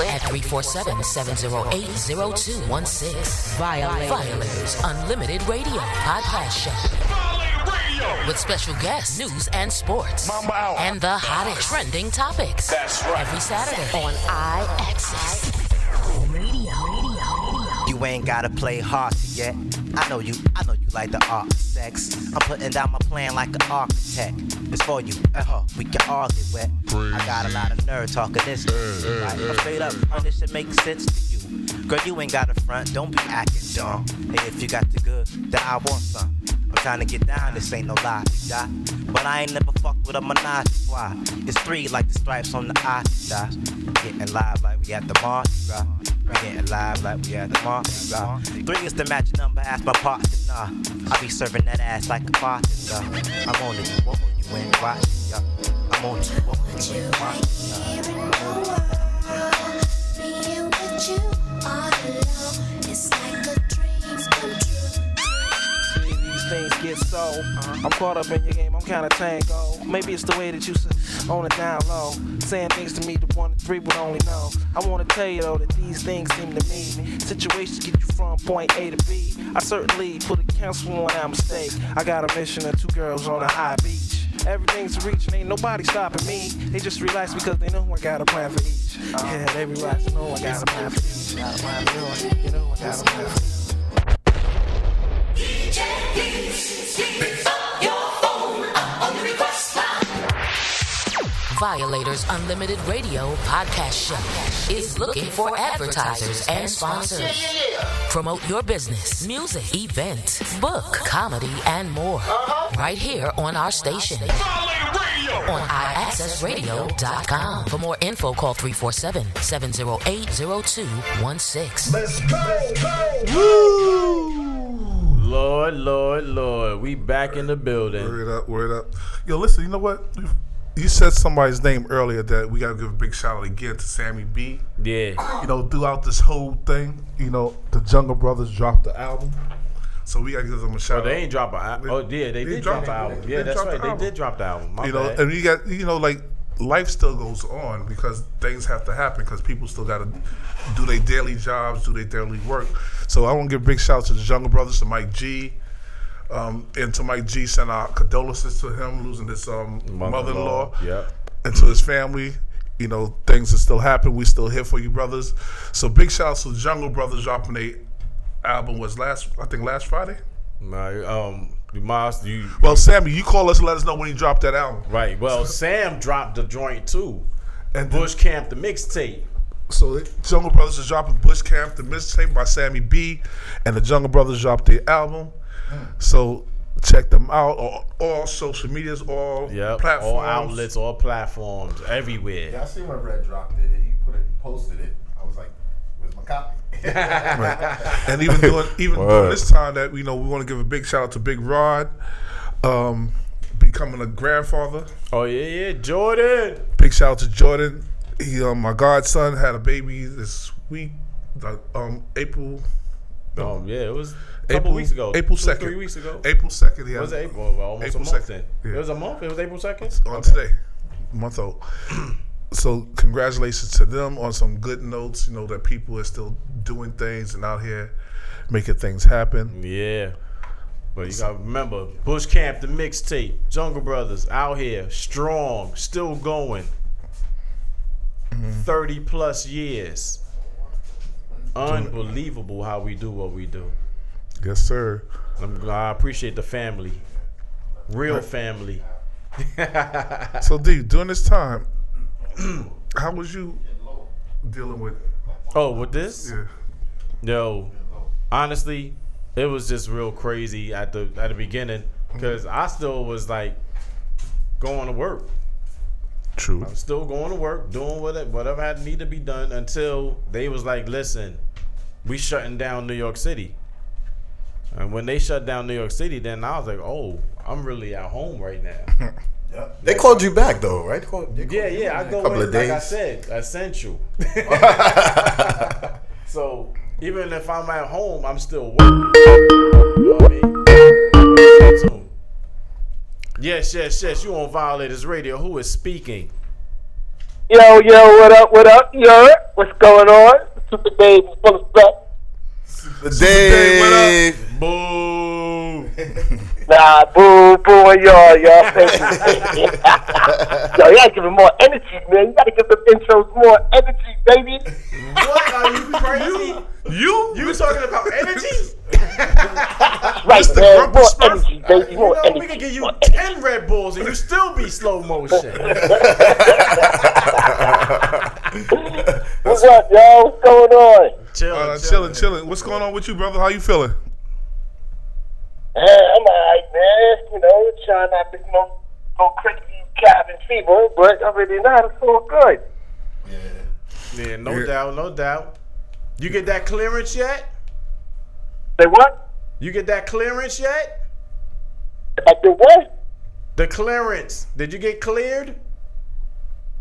it at 347-708-0216. Violators Unlimited Radio Podcast Show. With special guests, news and sports, and the hottest trending topics. That's right. Every Saturday on iAccess Radio. You ain't gotta play hard yet. I know you like the art of sex. I'm putting down my plan like an architect. It's for you, we can argue with. I got a lot of nerd talking this. Like, I'm straight up, this should make sense to you. Girl, you ain't got a front, don't be acting dumb. Hey, if you got the good, then I want some. I'm trying to get down, this ain't no lie, die. But I ain't never fucked with a menage a trois. It's 3 like the stripes on the eye, die. Getting live like we at the Mardi Gras. Getting live like we at the Mardi Gras. 3 is the magic number, ask my partner. I be serving that ass like a bartender. I'm on it, what you ain't watching, yo. I'm on it, what you ain't watching, Being with you all alone, it's like a dream come true. These things get so I'm caught up in your game, I'm kinda tango. Maybe it's the way that you on it down low, saying things to me the 1 to 3 would only know. I wanna tell you though that these things seem to me situations get you from point A to B. I certainly put a cancel on our mistake. I got a mission of 2 girls on a high beach. Everything's a reach and ain't nobody stopping me. They just relax because they know I got a plan for each. Yeah, they relax and know I got a plan for each. You know I got a plan for each. Violators Unlimited Radio Podcast Show is looking for advertisers and sponsors. Promote your business, music, event, book, comedy, and more. Right here on our station. On iAccessRadio.com. For more info, call 347-708-0216. Let's go. Lord. We back in the building. Word up. Yo, listen, you know what? You said somebody's name earlier that we gotta give a big shout out again to Sammy B. Yeah. You know, throughout this whole thing, you know, the Jungle Brothers dropped the album. So we gotta give them a shout out. They ain't drop an album. Oh, yeah, they did drop the album. Yeah, that's right. They did drop the album. My bad. And you got, you know, like, life still goes on because things have to happen because people still gotta do their daily jobs, do their daily work. So I want to give a big shout out to the Jungle Brothers, to Mike G. And to Mike G, send our condolences to him losing his mother-in-law. Yeah. and to his family. You know, things are still happening. We still here for you, brothers. So big shout out to Jungle Brothers dropping their album was last Friday. Well, Sammy, you call us and let us know when you dropped that album. Right. Well, Sam dropped the joint too. And Bush Camp, the mixtape. So Jungle Brothers is dropping Bush Camp, the mixtape by Sammy B, and the Jungle Brothers dropped their album. So check them out on all social medias, all platforms, all outlets, all platforms, everywhere. Yeah, I seen when Red dropped it and he posted it. I was like, "Where's my copy?" Right. And even during this time that we want to give a big shout out to Big Rod, becoming a grandfather. Oh yeah, Jordan. Big shout out to Jordan. He, my godson, had a baby this week, April. It was a couple weeks ago. April 2nd. 3 weeks ago. April 2nd. Was it April? Well, almost April a month 2nd. then. Yeah. It was a month. It was April 2nd. On today, month old. So congratulations to them on some good notes. You know that people are still doing things and out here making things happen. Yeah. But you gotta remember, Bush Camp, the mixtape, Jungle Brothers, out here, strong, still going. 30 plus years. Unbelievable how we do what we do. Yes, sir. I appreciate the family. Real family. So, D, during this time, how was you dealing with? With this? Yeah. Yo, honestly, it was just real crazy at the beginning because I still was like going to work. True. I'm still going to work, doing whatever had need to be done until they was like, listen, we shutting down New York City. And when they shut down New York City, then I was like, oh, I'm really at home right now. They called you back though, right? Yeah. I go in, like I said, essential. So even if I'm at home, I'm still working. You know what I mean? Yes. You on Violators Radio. Who is speaking? Yo, what up? Yo, what's going on? Super Dave, full of stuff. Dave, what up? Boo. Nah, boo, y'all. Yo, you gotta give him more energy, man. You gotta give them intros more energy, baby. What are you crazy? You talking about energy? Right, man. More energy, baby. More energy. We can give you 10 Red Bulls and you still be slow motion. What's up, y'all? What's going on? Chilling. What's going on with you, brother? How you feeling? I'm alright, man. You know, trying not to, go crazy cabin fever, but other than that, it's all good. Yeah, no doubt. You get that clearance yet? Say what? You get that clearance yet? I did what? The clearance. Did you get cleared?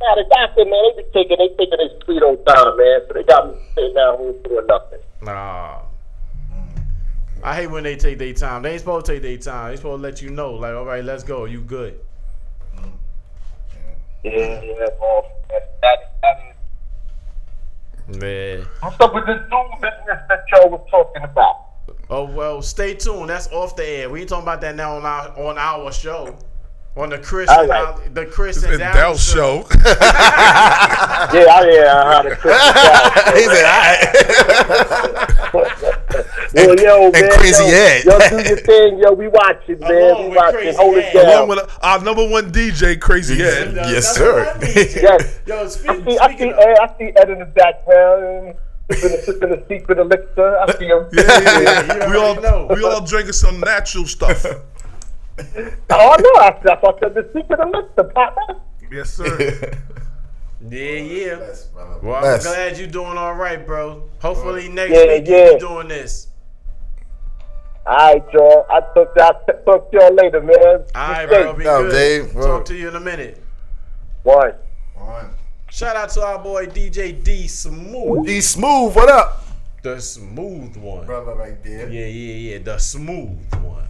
Nah, the doctor, man, they taking this Tweedo time, man. So they got me sitting down here doing nothing. Nah. I hate when they take their time. They ain't supposed to take their time. They supposed to let you know, like, all right, let's go. You good. Yeah, well, that Man. What's up with this Zoom business that y'all was talking about? Oh, well, stay tuned. That's off the air. We ain't talking about that now on our show. On the Chris and Dow show. The Chris He said, all right. Well, yo, man. And Crazy Ed. Yo, do your thing. Yo, we watching, man. We watching. Hold it down. Along with our number one DJ, Crazy Ed. Yes, sir. Yes. Yo, I see Ed in the background. Sipping a secret elixir. I see him. Yeah. We all drinking some natural stuff. Oh no! I thought the secret elixir, partner. Yes, sir. Yeah. Well, I'm glad you're doing all right, bro. Hopefully next week you'll be doing this. All right, y'all. I'll talk to y'all later, man. All right, bro. Be good. Dave, talk to you in a minute. One. Shout out to our boy DJ D Smooth. D Smooth, what up? The smooth one. Brother right there. Yeah. The smooth one.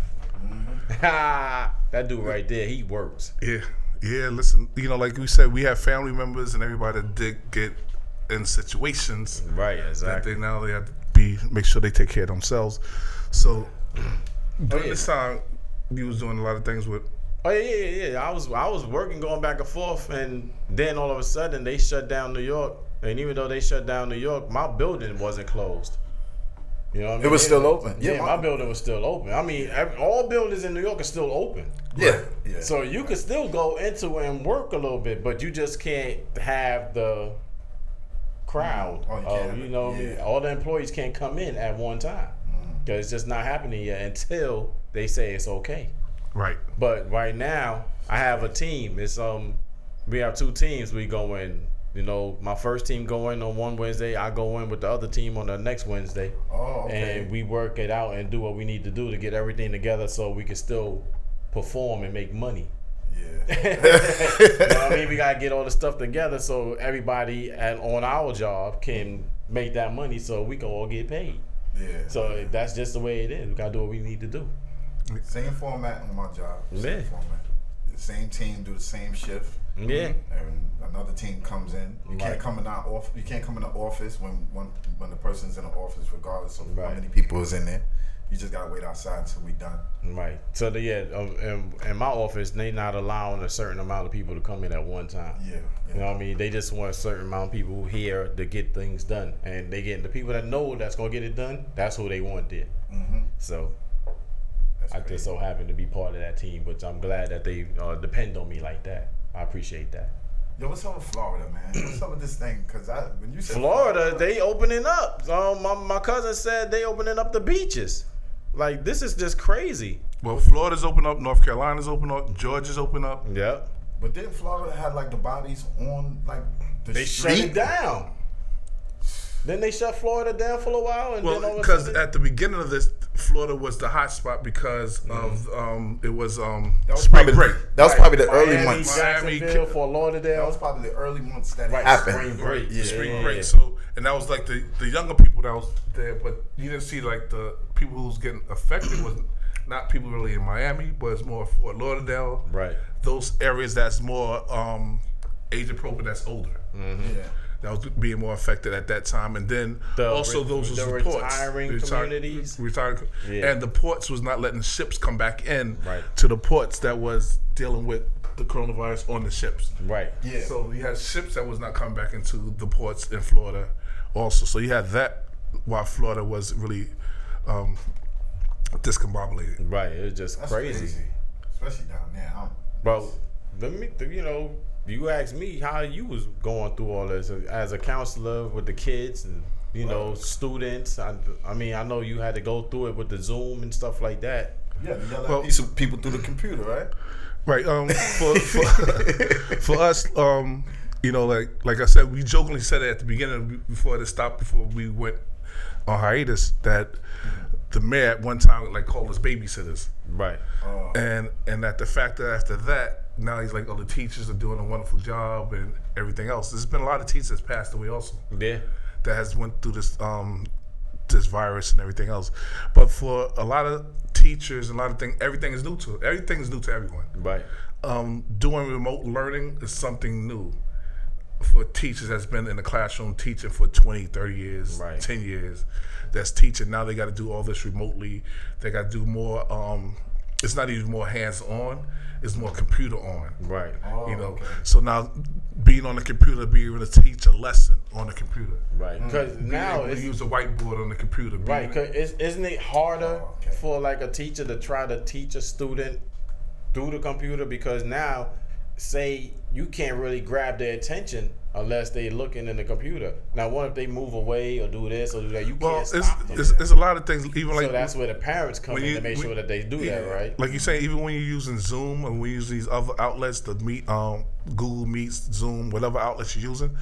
That dude right there, he works. Yeah, listen, like we said, we have family members and everybody that did get in situations. Right, exactly. That they have to make sure they take care of themselves. So during this time, you was doing a lot of things with Oh yeah. I was working, going back and forth, and then all of a sudden they shut down New York. And even though they shut down New York, my building wasn't closed. You know what I mean? It was still open. Yeah, my building was still open. I mean, all buildings in New York are still open. Yeah. So you could still go into it and work a little bit, but you just can't have the crowd. All the employees can't come in at one time because it's just not happening yet until they say it's okay. Right. But right now, I have a team. It's we have 2 teams. We go in. You know, my first team go in on one Wednesday. I go in with the other team on the next Wednesday. Oh, okay. And we work it out and do what we need to do to get everything together so we can still perform and make money. Yeah. You know what I mean? We got to get all the stuff together so everybody on our job can make that money so we can all get paid. Yeah. So that's just the way it is. We got to do what we need to do. Same format on my job. Same format. The same team do the same shift. Yeah. And another team comes in. You can't come in our office. You can't come in the office when the person's in the office, regardless of how many people is in there. You just gotta wait outside until we done. Right. So in my office, they not allowing a certain amount of people to come in at one time. Yeah. You know what I mean? They just want a certain amount of people here to get things done, and they getting the people that know that's gonna get it done. That's who they want there. So. I just so happen to be part of that team, but I'm glad that they depend on me like that. I appreciate that. Yo, what's up with Florida, man? What's up with this thing? Because when you said Florida, they opening up. My cousin said they opening up the beaches. Like, this is just crazy. Well, Florida's open up, North Carolina's open up, Georgia's open up. Yep. But didn't Florida have like the bodies on like the They street? shut it down. Then they shut Florida down for a while, and then all of a because sudden, at the beginning of this, Florida was the hot spot because of it was That was spring probably break. That was probably the early months. Jacksonville, Fort Lauderdale. That was probably the early months that Right, happened. spring break. The spring break. So, and that was like the younger people that was there, but you didn't see like the people who was getting affected was not people really in Miami, but it's more Fort Lauderdale. Right. Those areas that's more age appropriate, that's older. Yeah. That was being more affected at that time, and then those was the the ports, retiring communities, and the ports was not letting ships come back in to the ports that was dealing with the coronavirus on the ships. Right. Yeah. So you had ships that was not coming back into the ports in Florida, also. So you had that while Florida was really discombobulated. Right. It was just That's crazy. Especially down there. Bro, you asked me how you was going through all this as a counselor with the kids and students. I mean, I know you had to go through it with the Zoom and stuff like that. Yeah, you yell at people through the computer, right? Right. For us, like I said, we jokingly said it at the beginning before we went on hiatus that the mayor at one time called us babysitters. Right. And that the fact that after that, now he's like, the teachers are doing a wonderful job and everything else. There's been a lot of teachers that's passed away also. Yeah. That has went through this this virus and everything else. But for a lot of teachers and a lot of things, everything is new to everyone. Right. Doing remote learning is something new for teachers that's been in the classroom teaching for 20, 30 years, 10 years. That's teaching. Now they got to do all this remotely. They got to do more. It's not even more hands-on. It's more computer on. Right. Okay. So now being on the computer, being able to teach a lesson on the computer. Right. Because now you use a whiteboard on the computer. Right. Because isn't it harder for like a teacher to try to teach a student through the computer? Because now, say you can't really grab their attention unless they're looking in the computer. Now, what if they move away or do this or do that? You can't stop them. It's a lot of things. Even so that's where the parents come in to make sure that they do that, right? Like you say, even when you're using Zoom and we use these other outlets, the Meet, Google Meets, Zoom, whatever outlets you're using,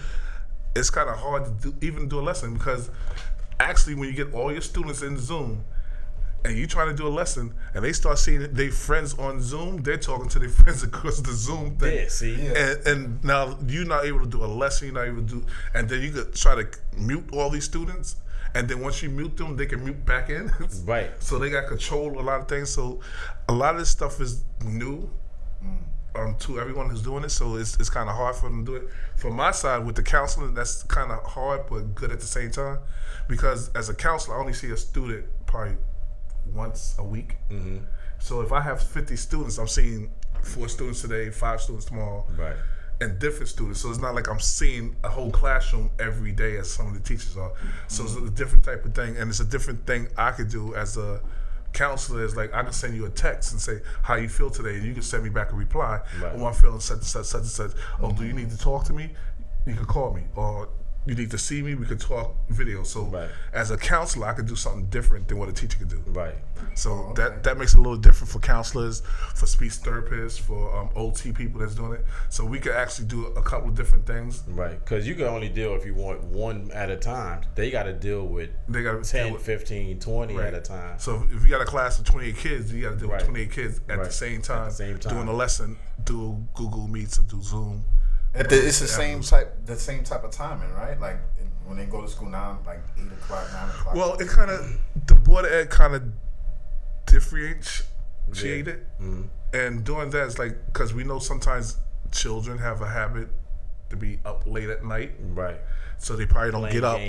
it's kind of hard to do a lesson because actually when you get all your students in Zoom, and you trying to do a lesson, and they start seeing their friends on Zoom, they're talking to their friends across the Zoom thing. Yeah, see? Yeah. And now you're not able to do a lesson, you're not able to do, and then you could try to mute all these students, and then once you mute them, they can mute back in. Right. So they got control of a lot of things. So a lot of this stuff is new to everyone who's doing it, so it's kind of hard for them to do it. From my side, with the counseling, that's kind of hard, but good at the same time, because as a counselor, I only see a student probably once a week. So if I have 50 students, I'm seeing 4 students today, 5 students tomorrow. Right. And different students. So it's not like I'm seeing a whole classroom every day as some of the teachers are. So it's a different type of thing. And it's a different thing I could do as a counselor. Is like I can send you a text and say how you feel today, and you can send me back a reply. Right. Oh, I'm feeling such and such, such and such. Oh, do you need to talk to me? You can call me. Or you need to see me, we could talk video. So as a counselor, I could do something different than what a teacher could do. Right. So that makes it a little different for counselors, for speech therapists, for OT people that's doing it. So we could actually do a couple of different things. Right, because you can only deal if you want one at a time. They got to deal with 10, 15, 20 at a time. So if you got a class of 28 kids, you got to deal with 28 kids at the same time, doing a lesson, do Google Meets or do Zoom. It's the same type of timing, right? Like when they go to school now, like 8 o'clock, 9 o'clock. Well, it kind of the Board of Ed kind of differentiated, and doing that is like because we know sometimes children have a habit to be up late at night, right? So they probably don't get up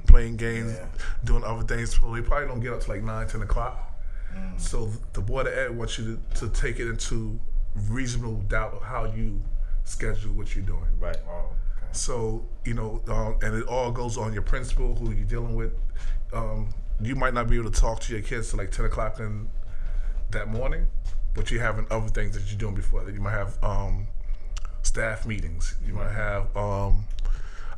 playing games, doing other things. So they probably don't get up to like 9, 10 o'clock. So the Board of Ed wants you to take it into reasonable doubt of how you schedule what you're doing. Right. So, and it all goes on your principal, who you're dealing with. You might not be able to talk to your kids till like 10 o'clock in that morning, but you're having other things that you're doing before that. You might have staff meetings. You might have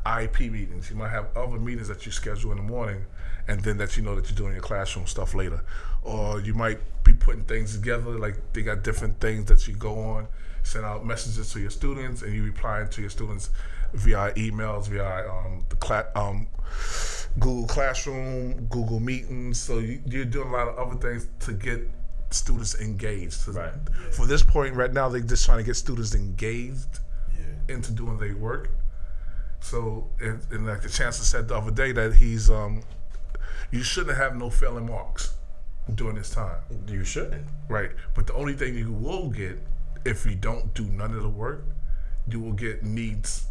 IEP meetings. You might have other meetings that you schedule in the morning, and then that you know that you're doing your classroom stuff later. Or you might be putting things together, like they got different things that you go on, send out messages to your students, and you reply to your students via emails, via the Google Classroom, Google Meetings. So you're doing a lot of other things to get students engaged. So for this point right now, they're just trying to get students engaged into doing their work. So, and like the chancellor said the other day that he's, you shouldn't have no failing marks during this time. You shouldn't. Right. But the only thing you will get, if you don't do none of the work, you will get needs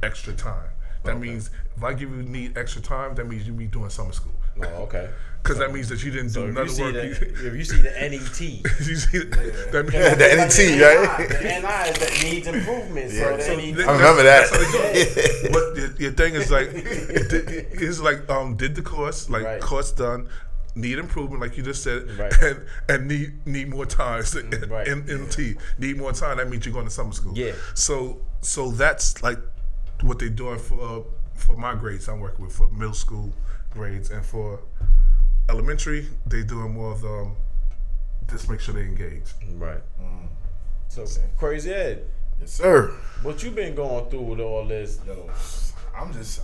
extra time. That means if I give you need extra time, that means you be doing summer school. Oh, okay. Because that means that you didn't do none of the work. If you see the NET, you see that means the NET, right? The NI is that needs improvement. Yeah. So the NET, I remember that. But your thing is like, it's like did the course, like course done, need improvement, like you just said, and need more time. So NT, need more time. That means you're going to summer school. Yeah. So that's like what they're doing for my grades I'm working with, for middle school grades, and for elementary they're doing more of just make sure they engage. Right. So Crazy Ed. Yes, sir. What you been going through with all this? Yo, I was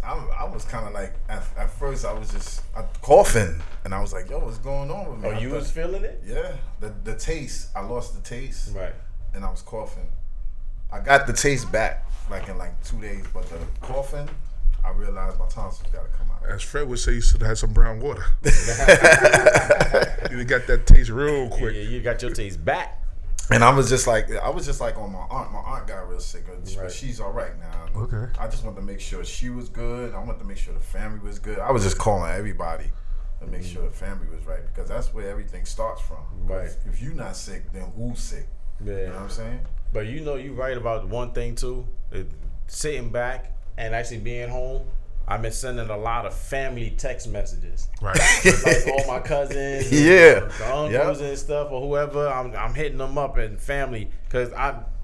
kind of like at first I was just coughing, and I was like, yo, what's going on with me? Oh, you was feeling it? Yeah, the taste. I lost the taste. Right. And I was coughing. I got the taste back like in 2 days, but the coughing, I realized my tonsils got to come out. As Fred would say, you should have had some brown water. You got that taste real quick. Yeah, you got your taste back. And I was just like on my aunt. My aunt got real sick, but she's all right now. Okay. I just wanted to make sure she was good. I wanted to make sure the family was good. I was just calling everybody to make sure the family was right, because that's where everything starts from. Right. If you're not sick, then who's sick? Yeah. You know what I'm saying? But you right about one thing too. Sitting back and actually being home, I've been sending a lot of family text messages. Right. Like all my cousins, Yeah. the uncles and stuff, or whoever. I'm hitting them up and family, because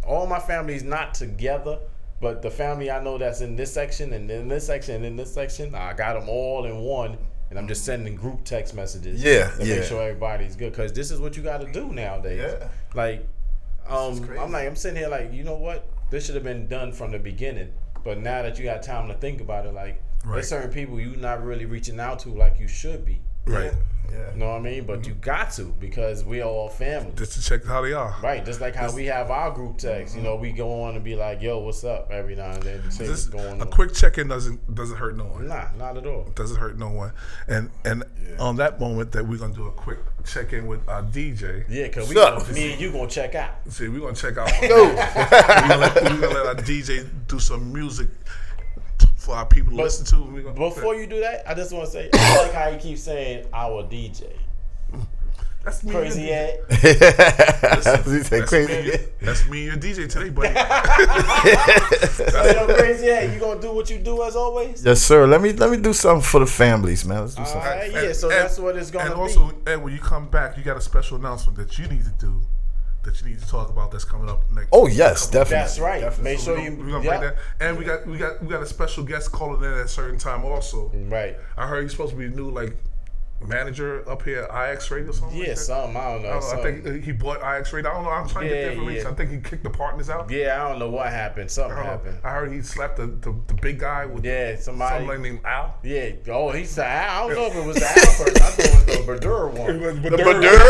all my family's not together, but the family I know that's in this section and in this section and in this section, I got them all in one, and I'm just sending group text messages. To make sure everybody's good, because this is what you got to do nowadays. Yeah. Like, I'm sitting here like, you know what? This should have been done from the beginning. But now that you got time to think about it, like, there's certain people you not really reaching out to like you should be. Right. Yeah. You know what I mean? But you got to, because we are all family. Just to check how they are. Right. Just like how we have our group text. You know, we go on and be like, yo, what's up? Every now and then. Say what's going on. A quick check-in doesn't hurt no one. Nah, not at all. It doesn't hurt no one. And on that moment that we're going to do a quick check-in with our DJ. Yeah, because me and you going to check out. See, we're going to check out. We're going to let our DJ do some music for our people to listen to. Before you do that, I just want to say, I like how you keep saying our DJ. That's me. Crazy Ed. That's me and your DJ today, buddy. Yo, Crazy Ed, you gonna do what you do as always? Yes, sir. Let me do something for the families, man. Let's do something. All right, yeah. So that's what it's gonna be. And also, Ed, when you come back, you got a special announcement that you need to do. That you need to talk about that's coming up next. Oh yes, definitely. That's right. Definitely. Make sure we're gonna bring that. And we got a special guest calling in at a certain time also. Right. I heard he's supposed to be new manager up here at IX Radio or something. Yeah, like that. something. I don't know. I think he bought IX Radio. I don't know. I'm trying to get the information. I think he kicked the partners out. Yeah, I don't know what happened. Something happened. I heard he slapped the big guy with somebody named Al. Yeah. Oh, he said Al. I don't know if it was the Al first. I thought it was the Badur one. The Badur.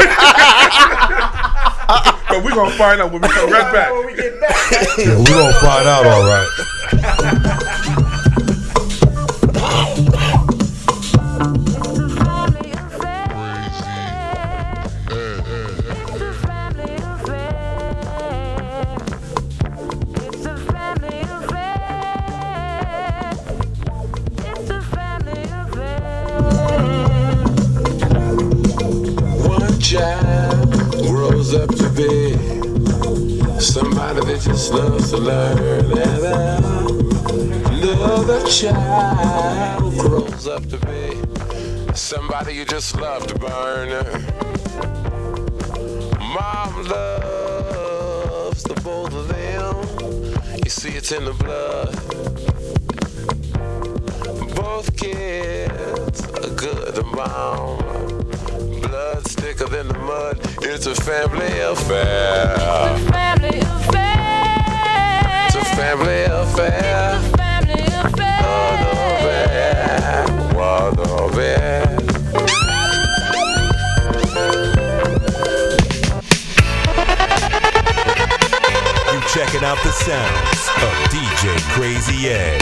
But we're going to find out when we come right back. When we get back. Yeah, we're going to find out, all right. One child grows up to be somebody that just loves to learn, and another child grows up to be somebody you just love to burn. Mom loves the both of them. You see, it's in the blood. Both kids are good to mom. Blood's thicker than the mud. It's a family affair. It's a family affair. It's a family affair. It's a family affair. What of it? You checking out the sounds of DJ Crazy Ed.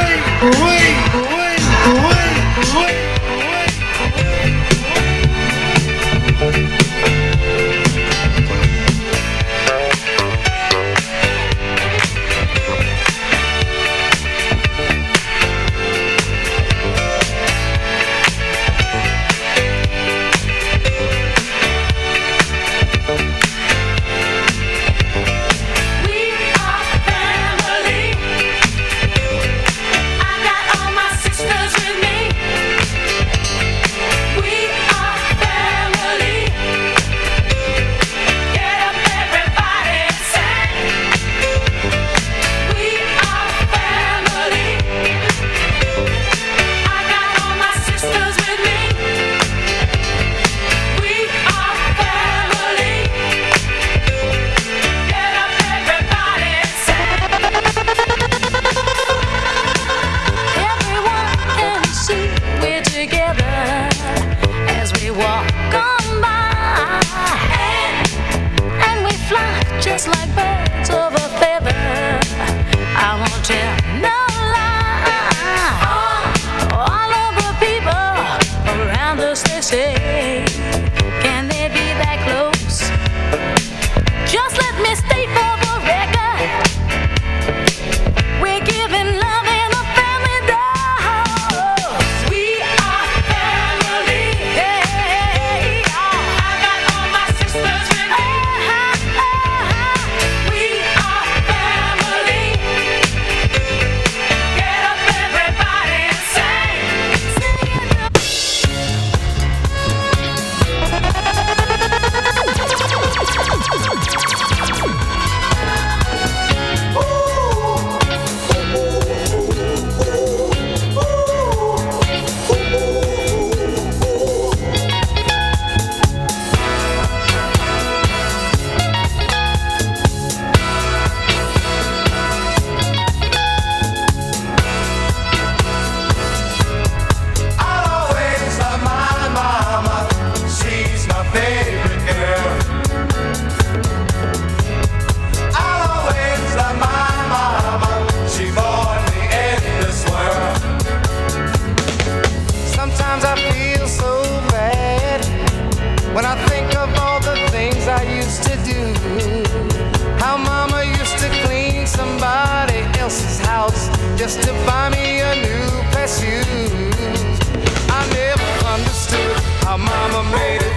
Wait. Just like birds of a feather, I won't tell no lie. All of the people around us, they say, can they be that close? Just let me state for the record, we're giving love in a family dose. We are family. Hey, I got all my sisters with me. When I think of all the things I used to do, how mama used to clean somebody else's house just to buy me a new pair of shoes. I never understood how mama made it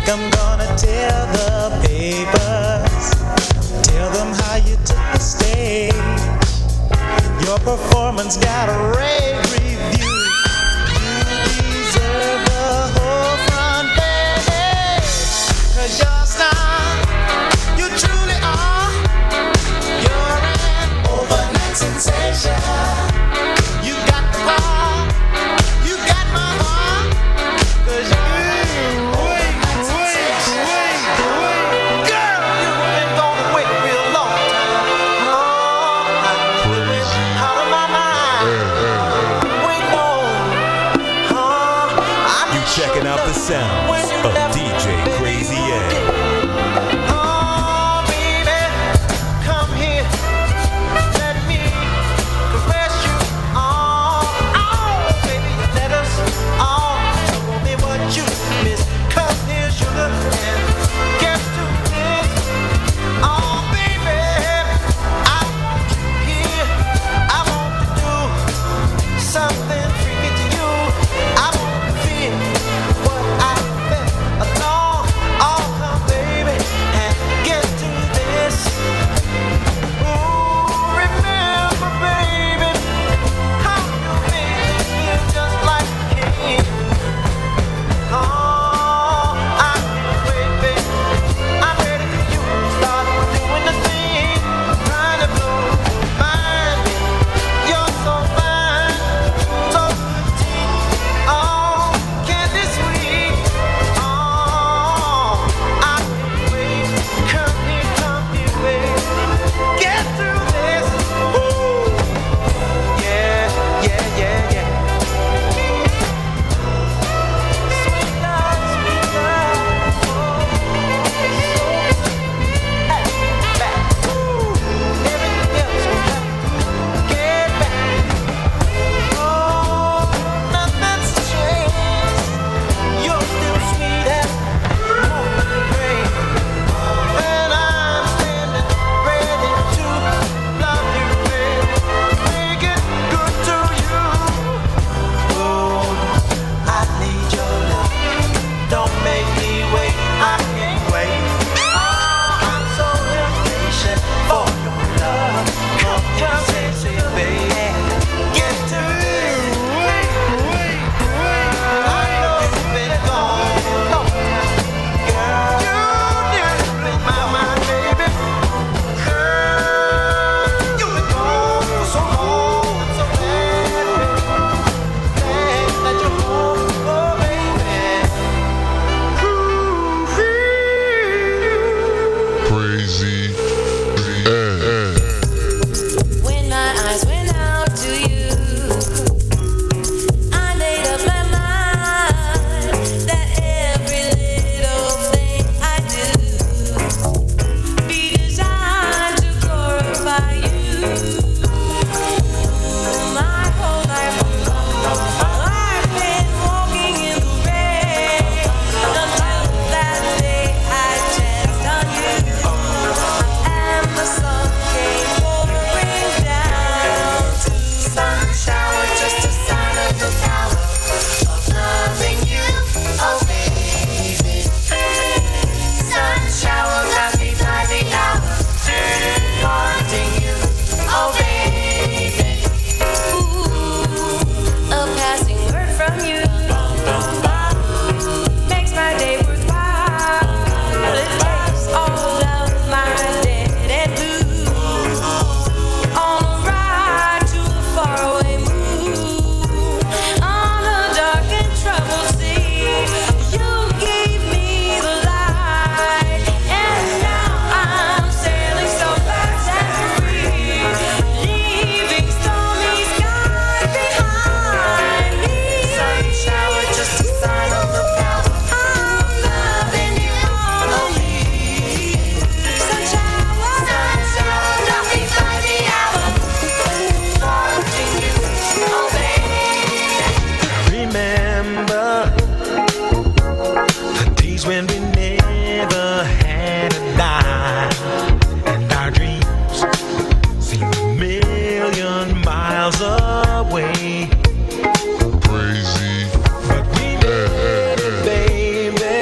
I'm gonna tell the papers, tell them how you took the stage. Your performance got a rave review. You deserve the whole front page. 'Cause your style, you truly are. You're an overnight sensation. You got the power, you got my heart. 'Cause you Checking out the sounds of DJ Crazy Ed. oh, baby, come here. Let me caress you. Oh, baby, let us all show me what you miss. Come here, sugar, and get to this. Oh, baby, I want you here. I want to do something freaky to you. I want to feel what I felt alone. Oh, come, baby, and get to this. Ooh, remember, baby, how you made me feel just like a king. Oh, I can't wait, baby. I'm ready for you to start doing the thing, trying to blow your mind. You're so fine, so petite. Oh, candy sweet. Oh, I can't wait. Come here, baby. Get through this. Ooh, yeah, yeah, yeah, yeah. Sweet love, sweet love. Back. Ooh, everything else will have to get back. Oh, nothing's changed. You're still sweet as morning rain. And I'm standing ready to love you, baby. Make it good to you. Oh, I need your love. Don't make me wait. I can't wait. Oh, I'm so impatient for your love. Come say, baby, get to it. I know you've been gone a long time. Girl, you nearly blew my mind, baby. Girl, you've been gone for so long and so bad, baby. Glad that you're home, oh, baby. Crazy Ed. When my eyes went out to you, I made up my mind that every little thing I do be designed to glorify you. My whole life long, I've been walking in the rain until that day I chanced on you. And the sun came pouring down. Sun shower, just a sign of the power of loving you, oh baby. Sun shower got me by the hour, wanting you, oh baby. Ooh, a passing word from you makes my day worthwhile. It takes all of my dead and blue on a ride to a faraway moon. On a dark and troubled sea, you gave me the light, and now I'm sailing so fast and free, leaving stormy skies behind me. Sun shower, just a sign of the power of loving you only. Sun shower, got me by the hour, wanting you, oh baby. Remember the days when we never had a dime, and our dreams seemed a million miles away. Crazy But we made it, baby.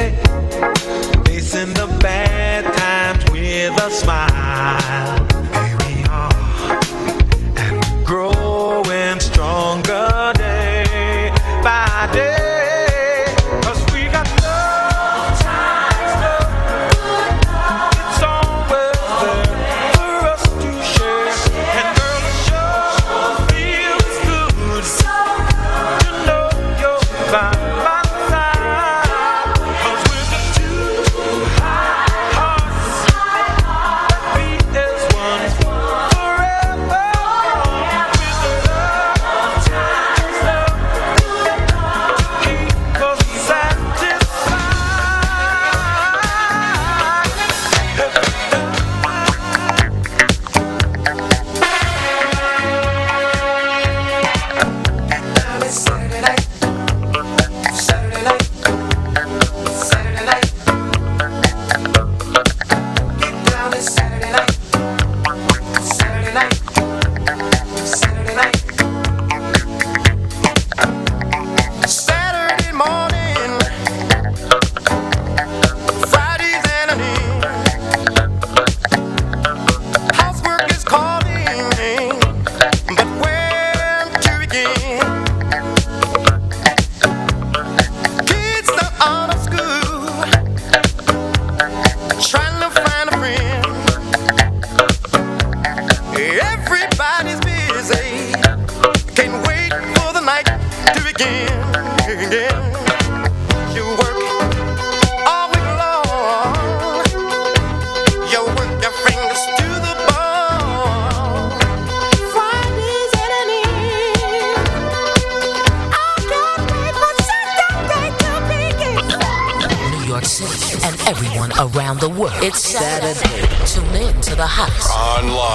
York City and everyone around the world. It's Saturday. Tune in to the hottest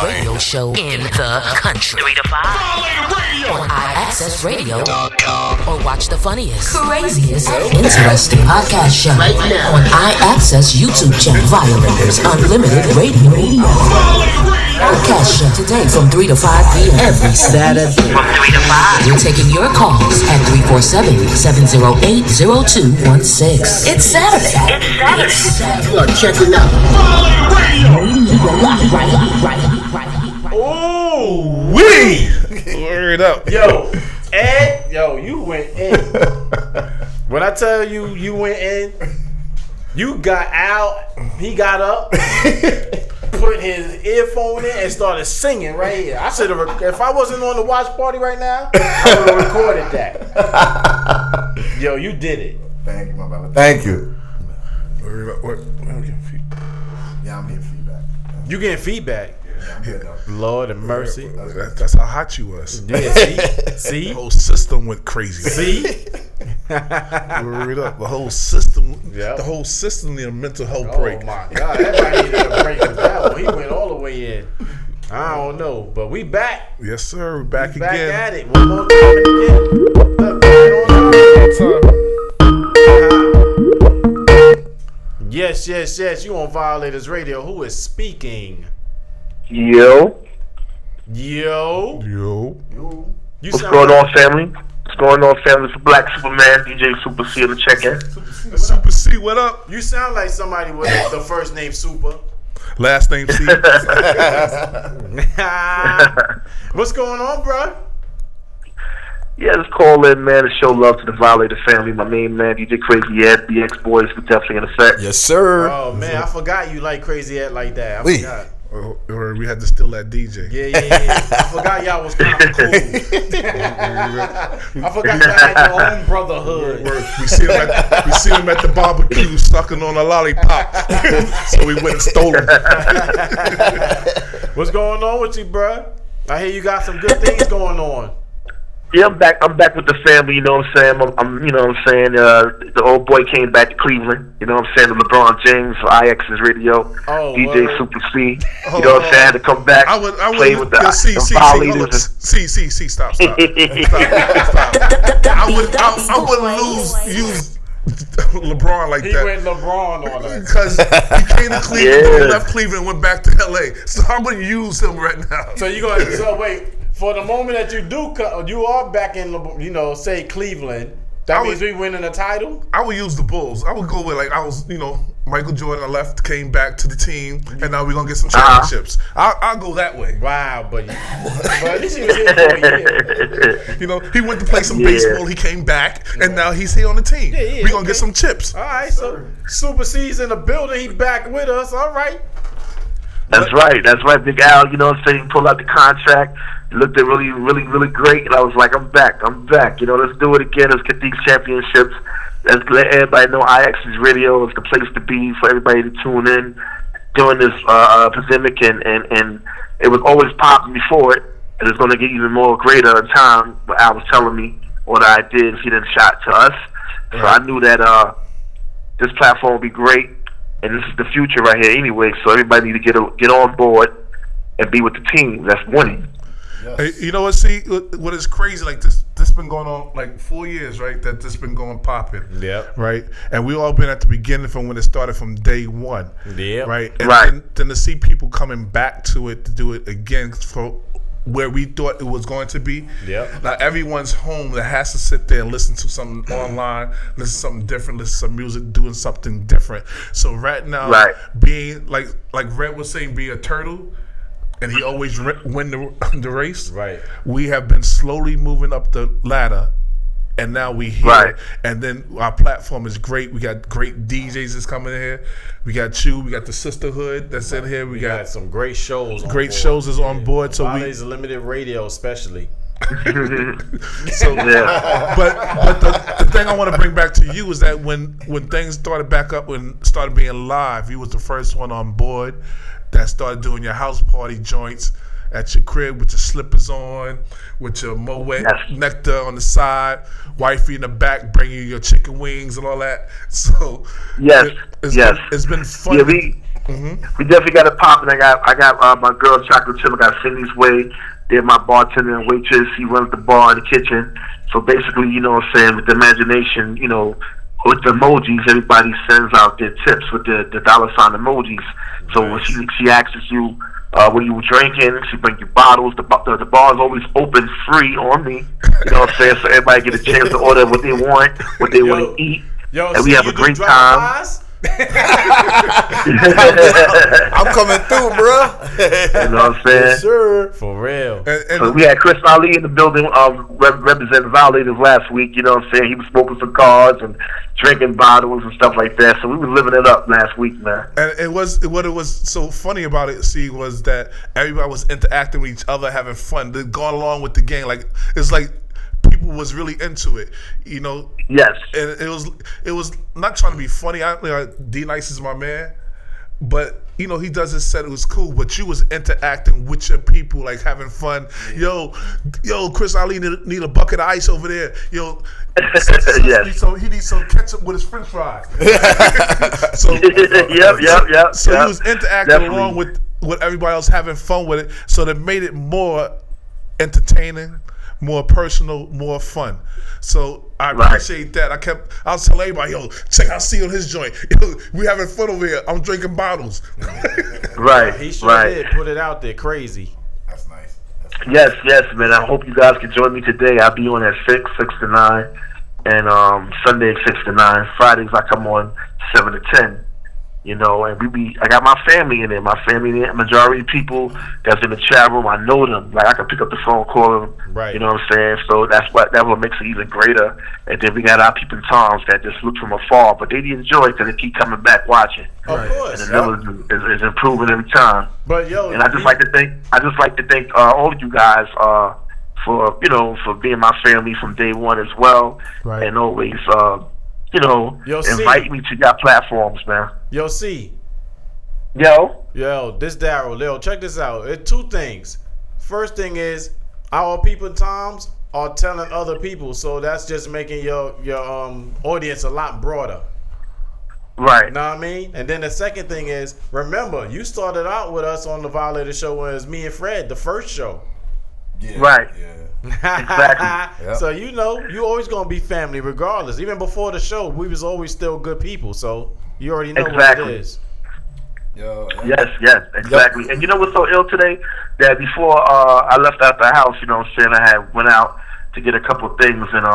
radio show in the country. 3 to 5 on iAccessRadio.com or watch the funniest, craziest, and interesting podcast show right now on iAccess YouTube channel. Violators Unlimited Radio. Podcast show today from 3 to 5 p.m. every Saturday. From 3 to 5. We're taking your calls at 347-708-0216. It's Saturday. It's Saturday. You are checking out Oh, we word up. Yo, Ed, you went in. When I tell you, you went in, you got out, he got up, put his earphone in, and started singing right here. I should have, if I wasn't on the watch party right now, I would have recorded that. Yo, you did it. Thank you, my brother. Thank you. Yeah, I'm getting feedback. You getting feedback? Yeah, I'm good though. Lord have mercy. That's how hot you was. Yeah, see? The whole system went crazy. See? The whole system. Yep. The whole system needed a mental health break. Oh my God! Everybody needed a break with that one. He went all the way in. I don't know, but we back. Yes, sir. We're back again. Back at it. One more time and again. Yes. You on Violators Radio? Who is speaking? Yo. What's going on, family? What's going on, family? It's Black Superman, DJ Super C on the check-in. Super C, what up? You sound like somebody with the first name Super. Last name C. What's going on, bro? Yeah, just call in, man, to show love to the Violator family. My main man, DJ Crazy Ed, BX Boys, for definitely in effect. Yes, sir. Oh, man, I forgot you like Crazy Ed like that. I forgot. Or we had to steal that DJ. Yeah. I forgot y'all was kind of cool. I forgot y'all had your own brotherhood. We see him at the barbecue sucking on a lollipop. So we went and stole him. What's going on with you, bro? I hear you got some good things going on. Yeah, I'm back with the family, you know what I'm saying? I'm you know what I'm saying? The old boy came back to Cleveland, you know what I'm saying? The LeBron James for IX's radio, DJ Super C, you know what I'm saying? I had to come back, play with the Violators. Stop. I wouldn't use LeBron like that. He went LeBron on us. Because he came to Cleveland, then he left Cleveland and went back to LA. So I'm going to use him right now. So wait. For the moment that you do, you are back in, say Cleveland. That means we winning a title. I would use the Bulls. I would go with Michael Jordan. I left, came back to the team, and now we're gonna get some championships. I'll go that way. Wow, but at least he was here for a year. He went to play some baseball. He came back, and now he's here on the team. Yeah, we're gonna get some chips. All right, so Super C's in the building. He back with us. All right. That's right, Big Al. You know what I'm saying? Pulled out the contract. It looked really, really, really great, and I was like, I'm back. You know, let's do it again. Let's get these championships. Let's let everybody know IX's radio is the place to be for everybody to tune in during this pandemic, and it was always popping before it, and it's going to get even more greater in time. But Al was telling me what I did, he didn't shout to us, so I knew that this platform would be great, and this is the future right here anyway. So everybody need to get on board and be with the team that's winning. Yes. Hey, you know what? See, what is crazy? Like this been going on like 4 years, right? That this been going popping. Yeah. Right. And we all been at the beginning from when it started from day one. Yeah. Right. And then to see people coming back to it to do it again for where we thought it was going to be. Yeah. Now everyone's home that has to sit there and listen to something online, listen to something different, listen to some music, doing something different. So right now, being like Red was saying, be a turtle. And he always win the race. Right. We have been slowly moving up the ladder, and now we here. Right. And then our platform is great. We got great DJs that's coming in here. We got you. We got the Sisterhood that's in here. We got some great shows. Great shows is on board. So Violators Limited Radio, especially. But the thing I want to bring back to you is that when things started back up, when started being live, you was the first one on board that started doing your house party joints, at your crib with your slippers on, with your Moet nectar on the side, wifey in the back bringing you your chicken wings and all that. So it's been fun. Yeah, we definitely got it popping. I got my girl Chocolate Chip. I got Cindy's Way. They're my bartender and waitress. He runs the bar in the kitchen. So basically, you know what I'm saying, with the imagination, you know, with the emojis, everybody sends out their tips with the dollar sign emojis. So when she asks you what you were drinking, she bring you bottles. The bar is always open free on me. You know what I'm saying? So everybody get a chance to order what they want to eat. And we have a great time. I'm coming through, bro. You know what I'm saying? Yes, sir. For real. So we had Chris Ali in the building representing Violators last week. You know what I'm saying? He was smoking cigars and drinking bottles and stuff like that. So we were living it up last week, man. And what it was so funny about it, see, was that everybody was interacting with each other, having fun, going along with the game. Like it's like people was really into it, you know. Yes. And it was not trying to be funny. D-Nice is my man, but you know he does his set. It was cool, but you was interacting with your people, like having fun. Yo, Chris Ali need a bucket of ice over there. Yo, he needs some ketchup with his French fries. So yep. So he was interacting along with everybody else, having fun with it. So that made it more entertaining, more personal, more fun. So I appreciate that. I was telling everybody, yo, check out C on his joint. Yo, we having fun over here. I'm drinking bottles. He sure did put it out there crazy. That's nice. Yes, man. I hope you guys can join me today. I'll be on at 6 to 9, and Sunday 6 to 9. Fridays I come on 7 to 10. You know, and I got my family in there. My family in there, majority of people that's in the chat room, I know them. Like I can pick up the phone, call them. Right. You know what I'm saying? So that what makes it even greater. And then we got our people in Toms that just look from afar, but they enjoy it because they keep coming back watching. Of course. And the numbers is improving every time. But and I just like to thank all of you guys for being my family from day one as well, and always invite me to your platforms, man. Yo, C. Yo, this Daryl. Yo, check this out. It's two things. First thing is our people in Toms are telling other people, so that's just making your audience a lot broader. Right. You know what I mean? And then the second thing is, remember, you started out with us on the Violator show when it was me and Fred, the first show. Yeah. Right. Yeah. Exactly. Yep. So you always gonna be family regardless. Even before the show, we was always still good people. So you already know what it is. Yes, exactly. Yep. And you know what's so ill today? That before I left out the house, you know what I'm saying, I had went out to get a couple of things, and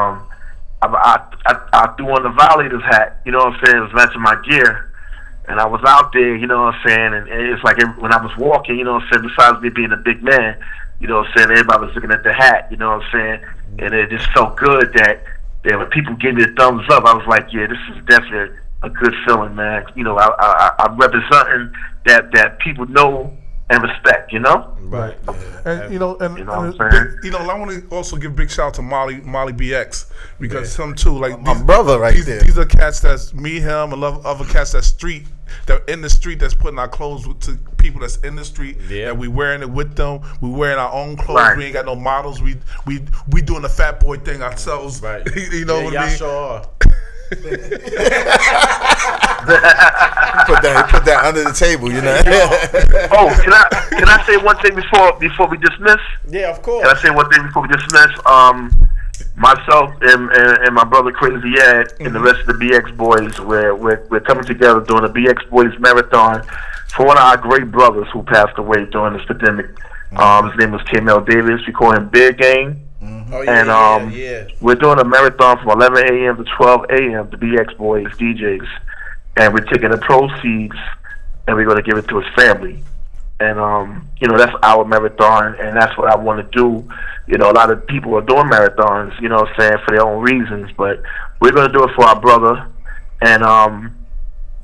I threw on the Violators hat, you know what I'm saying, it was matching my gear. And I was out there, you know what I'm saying, and it's like when I was walking, you know what I'm saying, besides me being a big man, you know what I'm saying, everybody was looking at the hat, you know what I'm saying, and it just felt good that when people gave me a thumbs up, I was like, yeah, this is definitely a good feeling, man. You know, I'm representing that people know and respect, you know? Right. And I want to also give a big shout out to Molly BX, because him too, like my brother there. These are cats that's me, him, and other cats that in the street that's putting our clothes to people that's in the street, and we wearing it with them. We wearing our own clothes. Right. We ain't got no models. We doing the fat boy thing ourselves. Right. You know what I mean? Sure are. Put that under the table, you know. Can I say one thing before we dismiss? Yeah, of course. Can I say one thing before we dismiss? Myself and my brother Crazy Ed and the rest of the BX Boys, we're coming together doing a BX Boys marathon for one of our great brothers who passed away during this pandemic. His name was Kamel Davis. We call him Big Gang. We're doing a marathon from 11 a.m. to 12 a.m. to BX Boys DJs, and we're taking the proceeds and we're going to give it to his family. And that's our marathon, and that's what I want to do. You know, a lot of people are doing marathons, you know what I'm saying, for their own reasons, but we're going to do it for our brother, and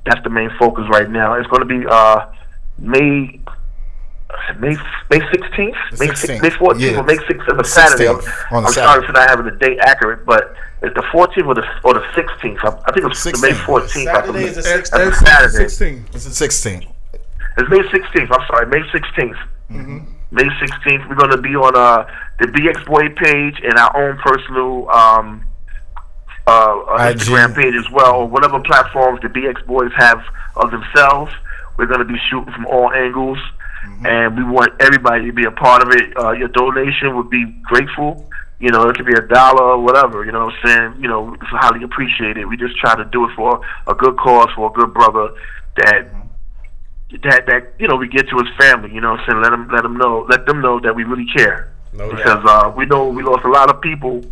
that's the main focus right now. It's going to be May 16th, May 14th, or May 6th on a Saturday. I'm sorry for not having the date accurate, but it's the 14th or the 16th. I think it's the May 14th. Saturday is the 16th. It's Saturday. It's the 16th. It's May 16th. I'm sorry, May 16th. Mm-hmm. May 16th, we're going to be on the BX Boy page and our own personal Instagram page as well, or whatever platforms the BX Boys have of themselves. We're going to be shooting from all angles, and we want everybody to be a part of it. Your donation would be grateful. You know, it could be $1 or whatever. You know what I'm saying? You know, it's highly appreciated. We just try to do it for a good cause, for a good brother that you know we get to his family. You know what I'm saying? Let them know that we really care. Because we know we lost a lot of people,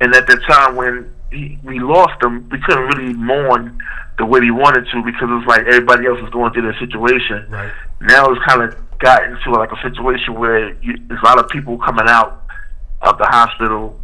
and at the time when we lost them, we couldn't really mourn the way we wanted to, because it was like everybody else was going through their situation. Right. Now it's kind of gotten to like a situation where there's a lot of people coming out of the hospital.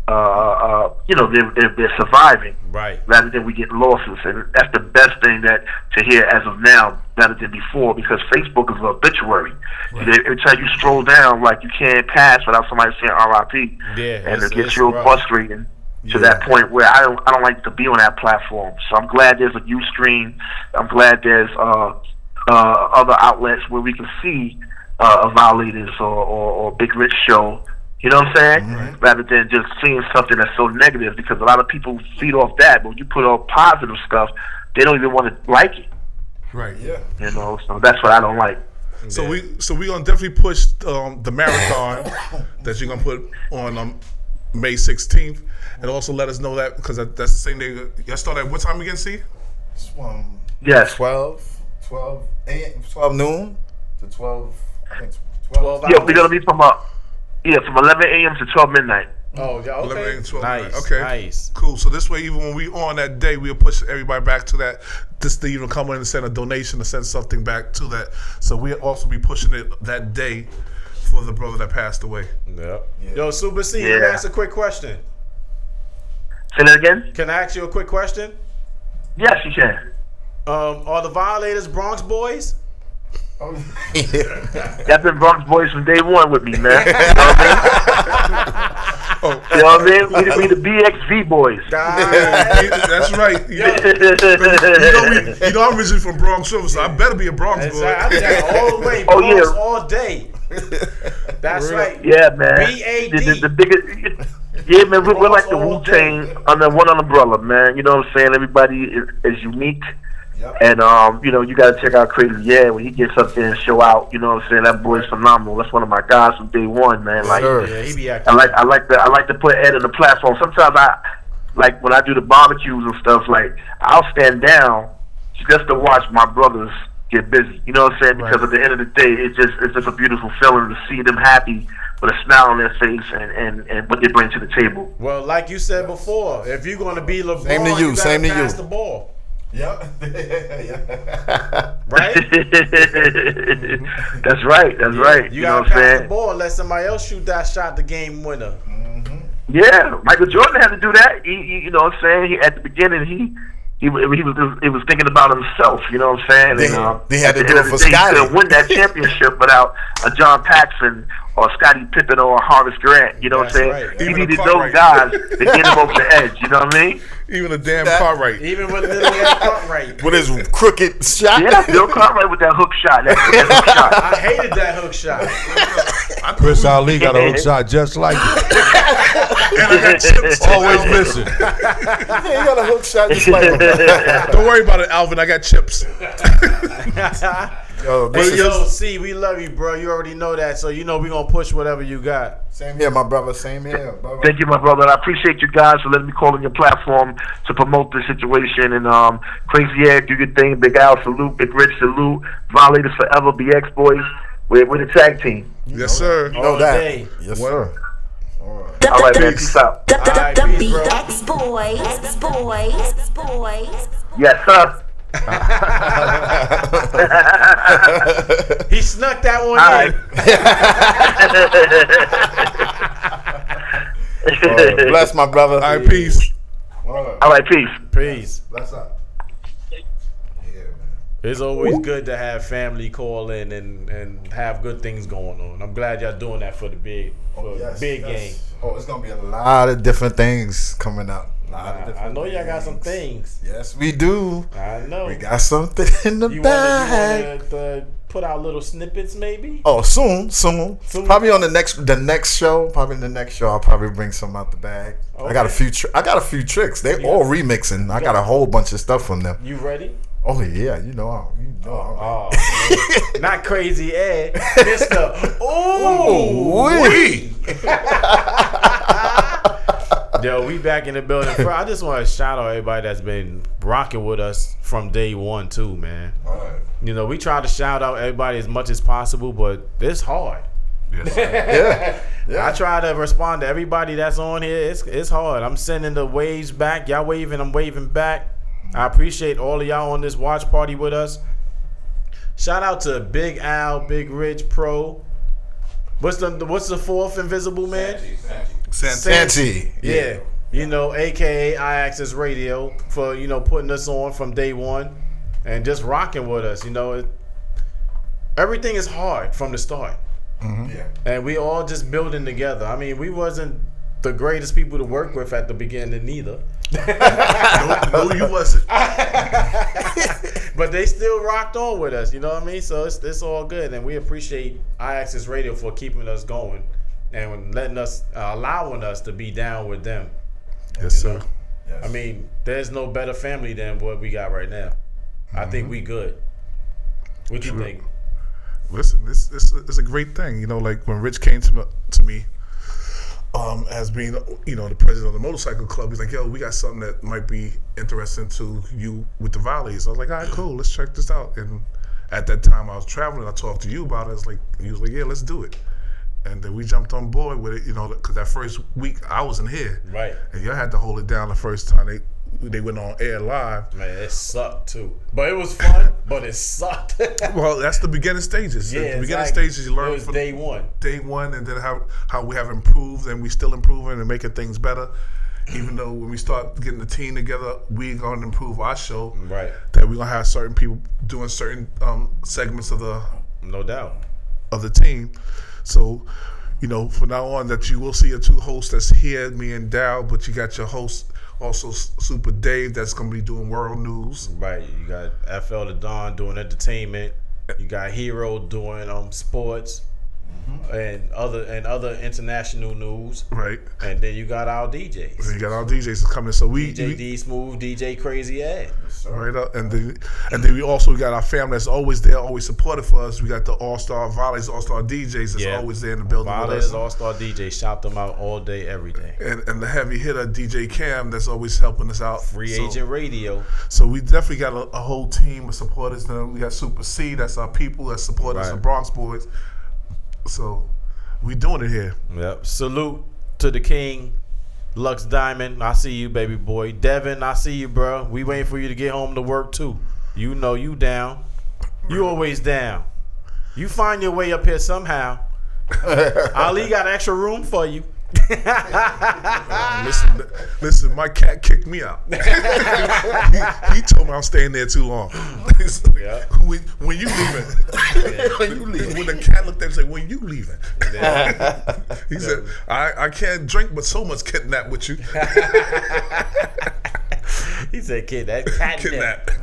You know, they're surviving, right? Rather than we get losses, and that's the best thing to hear as of now, rather than before, because Facebook is an obituary. Right. Every time you scroll down, like you can't pass without somebody saying R.I.P. And it gets real frustrating to that point where I don't like to be on that platform. So I'm glad there's a Ustream. I'm glad there's other outlets where we can see Violators or Big Rich Show. You know what I'm saying? Mm-hmm. Rather than just seeing something that's so negative, because a lot of people feed off that. But when you put all positive stuff, they don't even want to like it. Right. Yeah. You know, so that's what I don't like. So we gonna definitely push the marathon that you're gonna put on May 16th, and also let us know that, because that's the same day. Y'all start at what time again? See? Yes. 12 noon to 12. I think 12 hours. Yeah, we're gonna be from 11 a.m. to 12 midnight. Oh, yeah, okay. 11 a.m. to 12 nice, midnight. Okay, nice. Cool. So this way, even when we on that day, we'll push everybody back to that. Just to even come in and send a donation, to send something back to that. So we'll also be pushing it that day for the brother that passed away. Yep. Yeah. Yo, Super C, let me ask a quick question. Say that again? Can I ask you a quick question? Yes, you can. Are the Violators Bronx boys? Y'all been Bronx boys from day one with me, man. You know what I mean? We the BXV boys. That's right. You know I'm originally from Bronx River, so I better be a Bronx boy. I'm down all the way, Bronx all day. That's right. Yeah, man. B.A.D. The biggest. Yeah, man. We're like the Wu-Tang under one umbrella, man. You know what I'm saying? Everybody is unique. Yep. And you know, you gotta check out Crazy when he gets up there and show out. You know what I'm saying? That boy's phenomenal. That's one of my guys from day one, man. Like, he be I like to put Ed on the platform. Sometimes I like when I do the barbecues and stuff. Like, I'll stand down just to watch my brothers get busy. You know what I'm saying? Because at the end of the day, it's just a beautiful feeling to see them happy with a smile on their face and what they bring to the table. Well, like you said before, if you're going to be LeBron, same to you. Same to pass you. the ball. Yep. Right? That's right. That's right. You know gotta what I'm pass saying? the ball and let somebody else shoot that shot, the game winner. Yeah, Michael Jordan had to do that. He you know what I'm saying? At the beginning, he was thinking about himself. You know what I'm saying? They had to do it for Scotty. Scotty. He couldn't win that championship without a John Paxson or Scottie Pippen or Horace Grant. You know what I'm saying? Right. He Even needed a those Cartwright. guys to get him over the edge. You know what I mean? Even a damn Cartwright. Even with little Cartwright. With his crooked shot. Yeah, Bill Cartwright with that hook shot. That hook shot. I hated that hook shot. Chris Ali got a hook shot just like it. And I got chips. Always missing. Yeah, he got a hook shot just like him. Don't worry about it, Alvin. I got chips. Yo, C, we love you, bro. You already know that, so you know we're gonna push whatever you got. Same here, my brother. Same here, brother. Thank you, my brother. And I appreciate you guys for letting me call on your platform to promote this situation. And Crazy Ed, do your thing. Big Al, salute. Big Rich, salute. Violators Forever, BX Boys. We're the tag team. Yes, sir. You know that. Day. Yes, sir. All right, man. Peace out. The BX boys. Yes, sir. He snuck that one in. Bless my brother. All right, peace. All right, peace. Peace. Bless up. It's always good to have family call in and have good things going on. I'm glad y'all doing that for the big game. Oh, it's gonna be a lot of different things coming up. I know y'all got some things. Yes, we do. I know. We got something in the bag. You want to put out little snippets, maybe? Oh, soon. Probably on the next show. Probably in the next show, I'll probably bring some out the bag. Okay. I got a few tricks. They all remixing. I got a whole bunch of stuff from them. You ready? Oh yeah, you know. Not Crazy Ed, Mr. Yo, we back in the building. I just want to shout out everybody that's been rocking with us from day one too, man. All right. You know, we try to shout out everybody as much as possible, but it's hard. Yes. Yeah. I try to respond to everybody that's on here. It's hard. I'm sending the waves back. Y'all waving, I'm waving back. I appreciate all of y'all on this watch party with us. Shout out to Big Al, Big Rich, Pro. What's the fourth Invisible Man? Santi. Yeah. You know, aka iAccess Radio, for putting us on from day one and just rocking with us. Everything is hard from the start. Mm-hmm. Yeah. And we all just building together. I mean, we wasn't the greatest people to work with at the beginning neither. No, you wasn't. But they still rocked on with us, you know what I mean? So it's all good, and we appreciate iAccess Radio for keeping us going and allowing us to be down with them. Yes, sir. Yes. I mean, there's no better family than what we got right now. Mm-hmm. I think we good. What you think? Listen, it's a great thing. Like when Rich came to me, as being, the president of the motorcycle club, he's like, yo, we got something that might be interesting to you with the Volleys. I was like, all right, cool, let's check this out. And at that time I was traveling, I talked to you about it. He was like, yeah, let's do it. And then we jumped on board with it, because that first week I wasn't here. Right. And y'all had to hold it down the first time they went on air live. Man, it sucked too. But it was fun, but it sucked. Well, that's the beginning stages. Yeah, the beginning stages you learn from day one. Day one, and then how we have improved, and we still improving and making things better. Even though when we start getting the team together, we're going to improve our show. Right. That we're going to have certain people doing certain segments of the... No doubt. Of the team. So, from now on, that you will see your two hosts that's here, me and Dow, but you got your host... Also, Super Dave, that's going to be doing world news. Right. You got FL the Don doing entertainment. You got Hero doing sports and other international news. Right. And then you got our DJs. And you got our DJs coming. So DJ D Smooth, DJ Crazy Ed. Right up. And then we also got our family that's always there, always supportive for us. We got the All-Star Volleys, All-Star DJs that's always there in the building with us. Volleys, All-Star DJs. Shout them out all day, every day. And the heavy hitter, DJ Cam, that's always helping us out. Free Agent Radio. So we definitely got a whole team of supporters. Now we got Super C, that's our people that support us, the Bronx Boys. So we doing it here. Yep. Salute to the king, Lux Diamond. I see you, baby boy. Devin, I see you, bro. We waiting for you to get home to work too. You know you down. You always down. You find your way up here somehow. Ali got extra room for you. Listen, my cat kicked me out. he told me I'm staying there too long. When you leaving? When the cat looked at him and said, when you leaving? He said, I can't drink, but so much kidnap with you. He said, kidnap. I kidnapped him.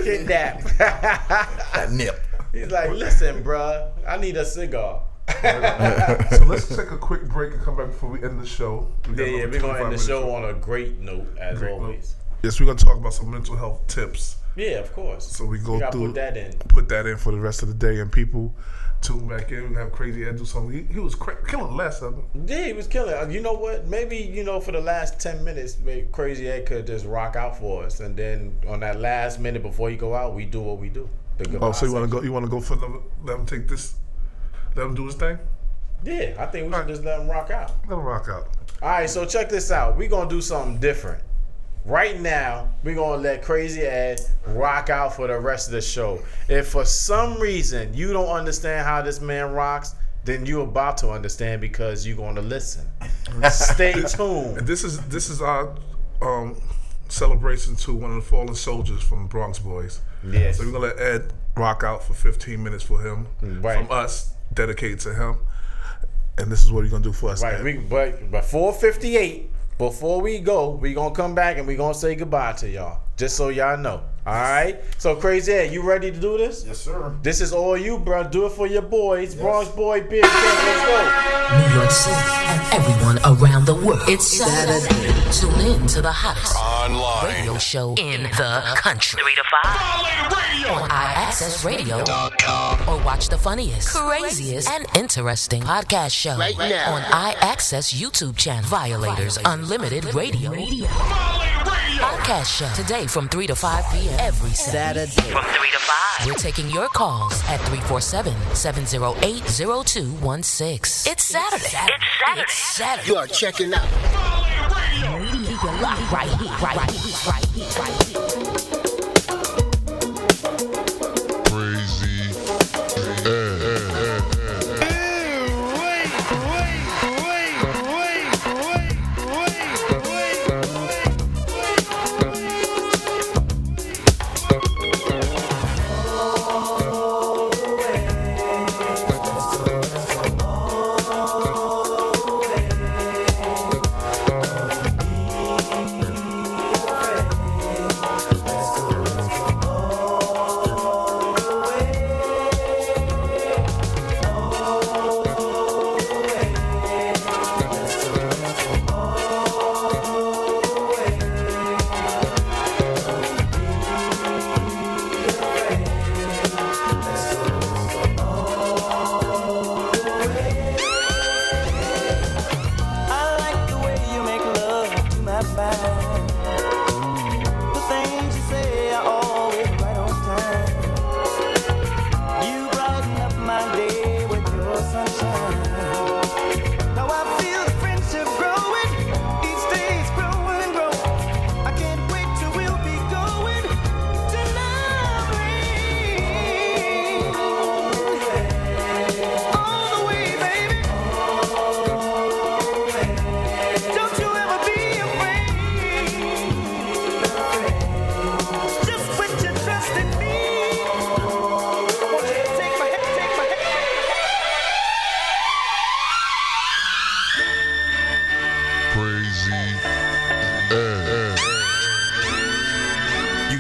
Kidnap. That nip. He's like, listen, bruh, I need a cigar. So let's take a quick break and come back before we end the show. We're going to end the show on a great note, as always. Yes, we're going to talk about some mental health tips. Yeah, of course. So we go through. Put that in for the rest of the day, and people tune back in. We have Crazy Ed do something. He was killing less of them. Yeah, he was killing. You know what? Maybe, for the last 10 minutes, maybe Crazy Ed could just rock out for us, and then on that last minute before he go out, we do what we do. So you want to go? You want to go for let him take this? Let him do his thing? Yeah, I think we should just let him rock out. Let him rock out. All right, so check this out. We're going to do something different. Right now, we're going to let Crazy Ed rock out for the rest of the show. If for some reason you don't understand how this man rocks, then you're about to understand because you're going to listen. Stay tuned. And this is our celebration to one of the fallen soldiers from the Bronx Boys. Yes. So we're going to let Ed rock out for 15 minutes for him. Right. From us. Dedicated to him. And this is what you're gonna do for us. Right. But 4:58. Before we go, we gonna come back and we gonna say goodbye to y'all. Just so y'all know. All right. So Crazy Ed, you ready to do this? Yes, sir. This is all you, bro. Do it for your boys. Yes. Bronx Boy, Big King. Let's go. New York City and everyone around the world. It's Saturday. Tune in to the hottest online radio show in the country. 3 to 5 on iAccessRadio.com or watch the funniest, craziest, and interesting podcast show right now on iAccess YouTube channel. Violators Unlimited Radio. Podcast show today from 3 to 5 p.m. every Saturday. From 3 to 5. We're taking your calls at 347-708-0216. It's Saturday. It's Saturday. You are checking out. Keep it locked right here. Crazy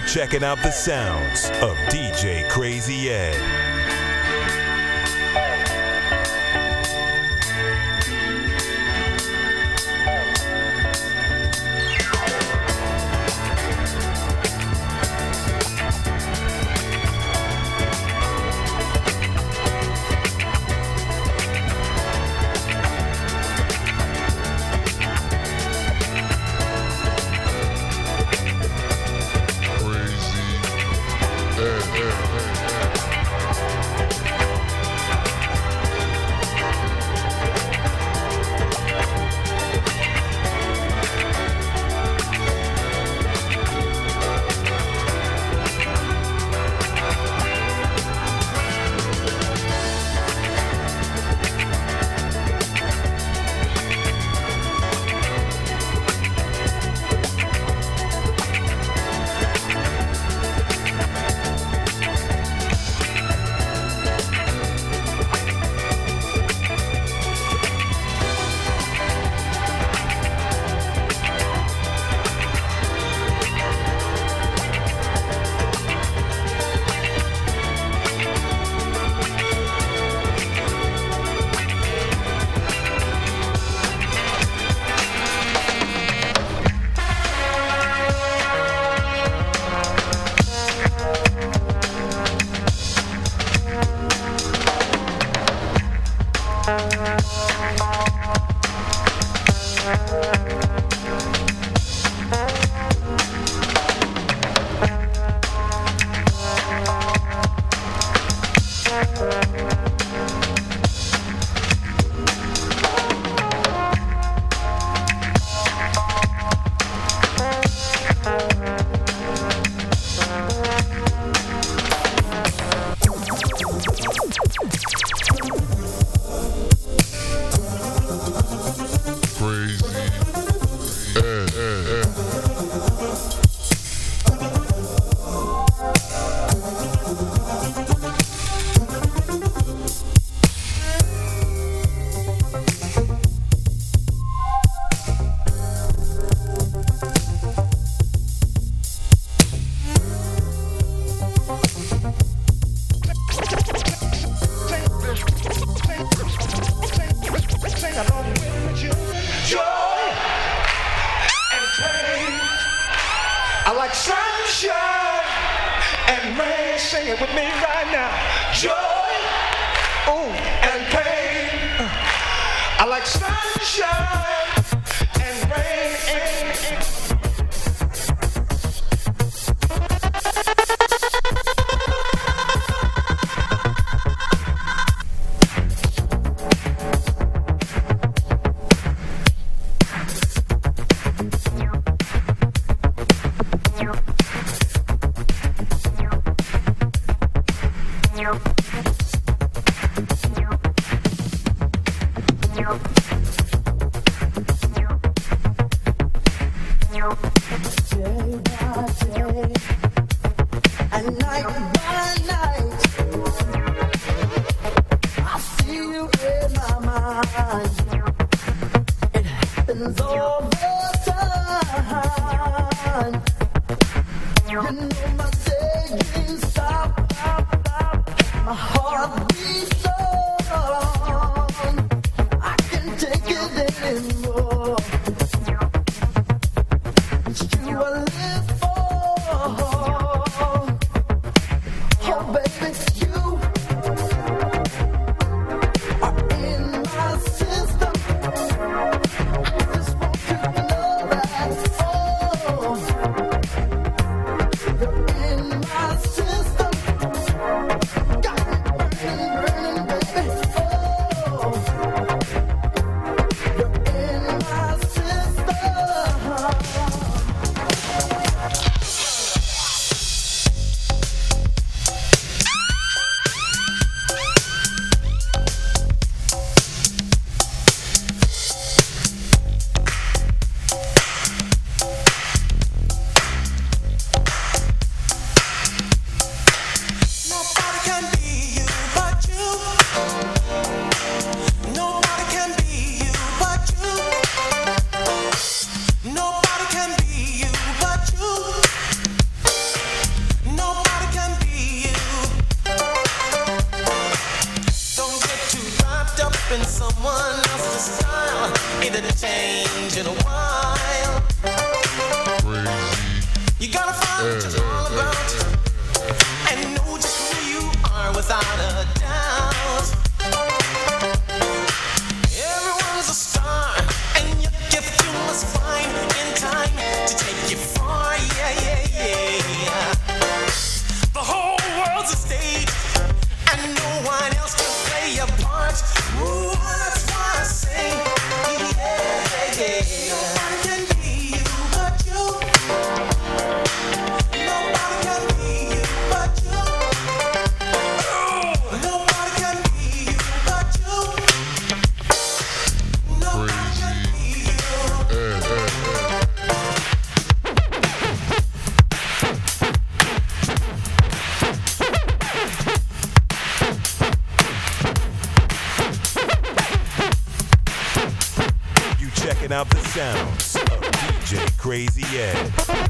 Checking out the sounds of DJ Crazy Ed. sing it with me right now. Joy, and pain. I like sunshine and rain. Out the sounds of DJ Crazy Ed.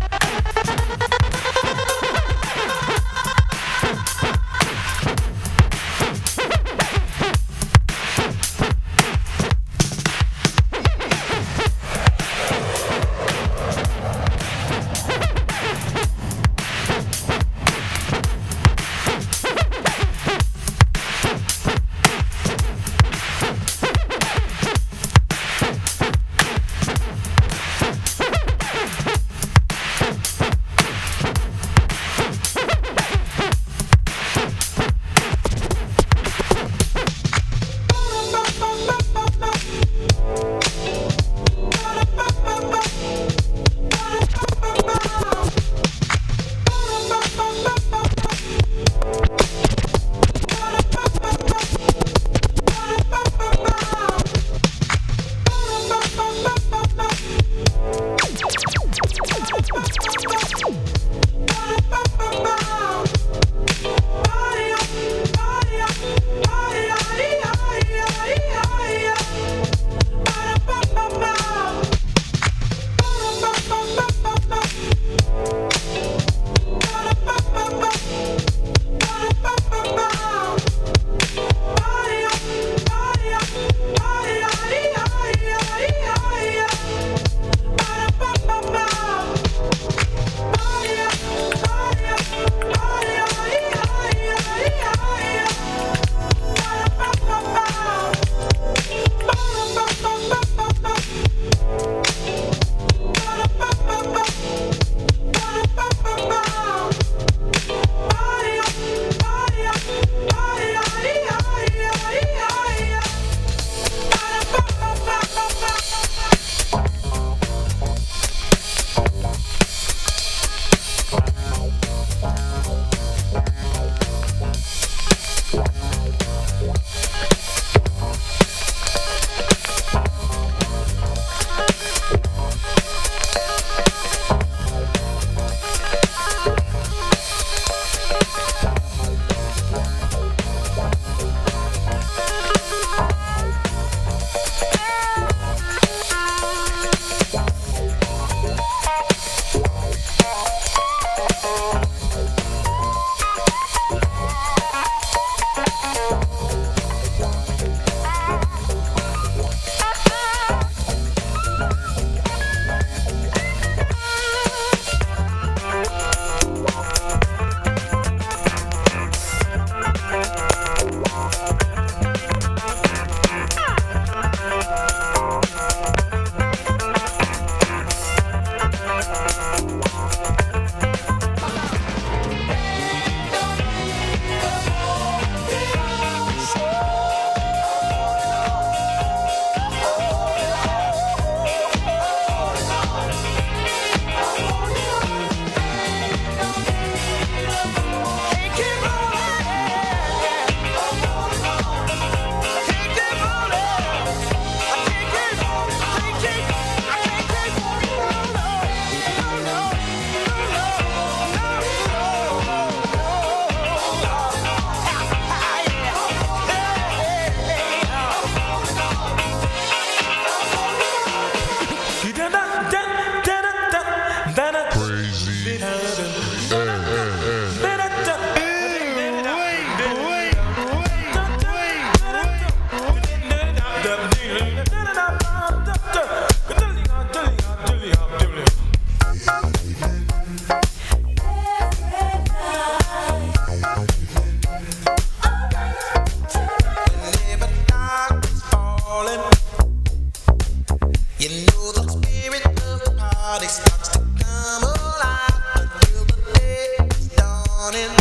darling.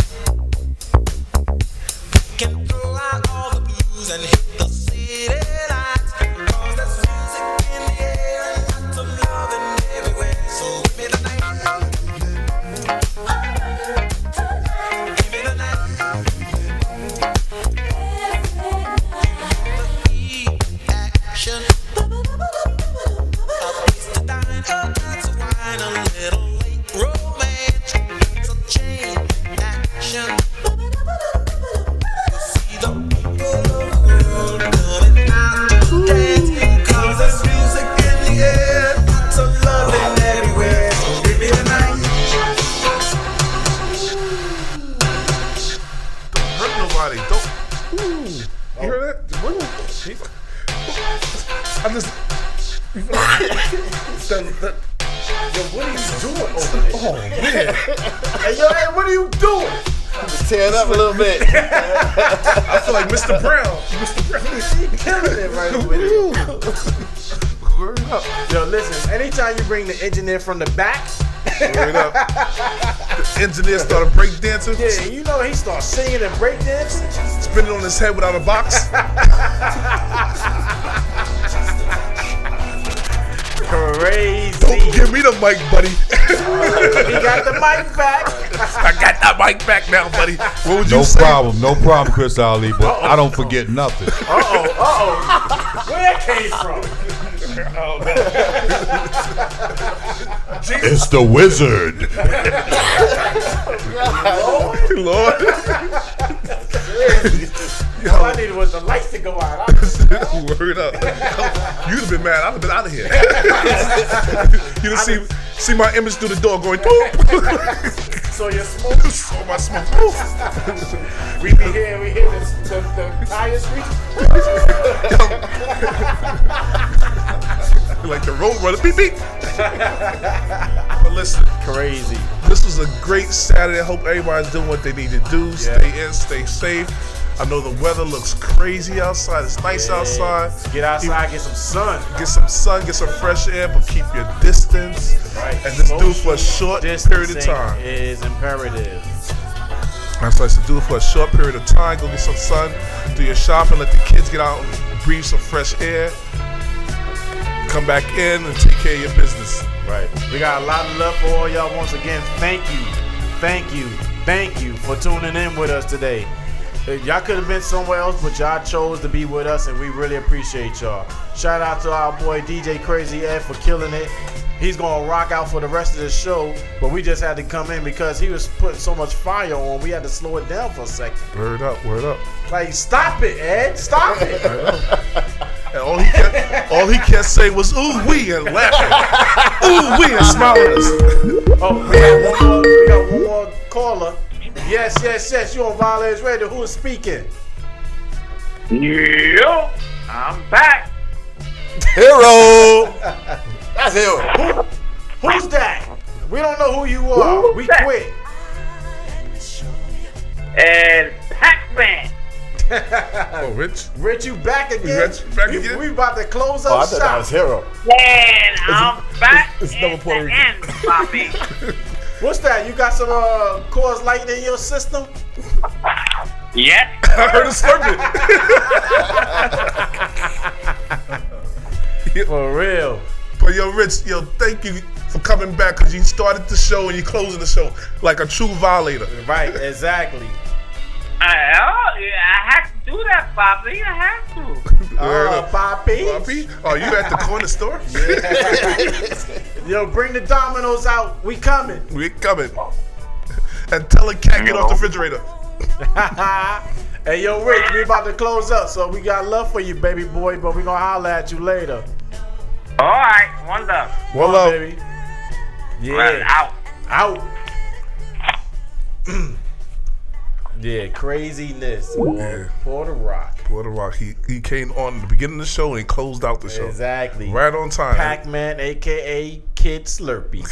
We can throw out all the blues and hit the city lights. 'Cause there's music in the air and lots of loving everywhere. So give me the night. Give me the night. Action. A place to dine, a glass of wine, a little late romance, some chain action. You see the people of the world coming out to dance, 'cause there's music in the air, lots of loving everywhere. So give me the night. Don't hurt nobody. Don't. Ooh. You heard that? I just. Yo, what are you doing over there? Oh man. Hey, yo, hey, what are you doing? Tear it up a little bit. I feel like Mr. Brown. Mr. Brown. He killing it right with it. Word up. Yo, listen, anytime you bring the engineer from the back, Word up. The engineer started breakdancing. yeah, you know he starts singing and breakdancing. Spinning on his head without a box. Crazy. Don't give me the mic, buddy. He got the mic back. I got that mic back now, buddy. What would you No say? problem, Chris Ali, but I don't forget nothing. Uh-oh. Where that came from? It's the wizard. Lord. All I needed was the lights to go out. Word up. You'd have been mad. I'd have been out of here. You'd have see my image through the door going, boop. So your smoke? Saw my smoke. Poof. We hear the tire street. Like the road runner. Beep, beep. But listen. Crazy. This was a great Saturday. I hope everybody's doing what they need to do. Stay in, stay safe. I know the weather looks crazy outside. It's nice outside. Get outside, get some sun. Get some sun, get some fresh air, but keep your distance. Right. And just do it for a short period of time. Is imperative. That's why I said do it for a short period of time. Go get some sun, do your shopping, let the kids get out and breathe some fresh air. Come back in and take care of your business. Right. We got a lot of love for all y'all. Once again, thank you for tuning in with us today. Y'all could have been somewhere else, but y'all chose to be with us, and we really appreciate y'all. Shout out to our boy DJ Crazy Ed for killing it. He's gonna rock out for the rest of the show, but we just had to come in because he was putting so much fire on. We had to slow it down for a second. Word up, word up. Like, stop it, Ed, stop it. And all he kept saying was ooh wee and laughing, ooh wee and smiling at us. Oh, we got one more caller. Yes. You on Violence Radio? Who is speaking? Yo, I'm back. Hero. That's Hero. Who's that? We don't know who you are. Who's we that? quit. And Pac-Man. Oh, Rich, you back again? Rich, back again? We about to close up I thought that was shop. Hero. And I'm back. It's double Puerto Rican. And Bobby. What's that? You got some Coors Light in your system? Yes. I heard it slurping. For real. But yo, Rich, thank you for coming back because you started the show and you're closing the show like a true violator. Right, exactly. I had to do that, Bobby. I had to. Poppy. Oh, you at the corner store? Yo, bring the dominoes out. We coming. We're coming. And tell a cat get off the refrigerator. Hey, yo, Rich, we about to close up, so we got love for you, baby boy, but we gonna holler at you later. All right, one love. One love, baby. Yeah. Well, Out. Yeah, craziness. Yeah. Puerto Rock. He came on at the beginning of the show and he closed out the show. Exactly. Right on time. Pac-Man, a.k.a. Kid Slurpee.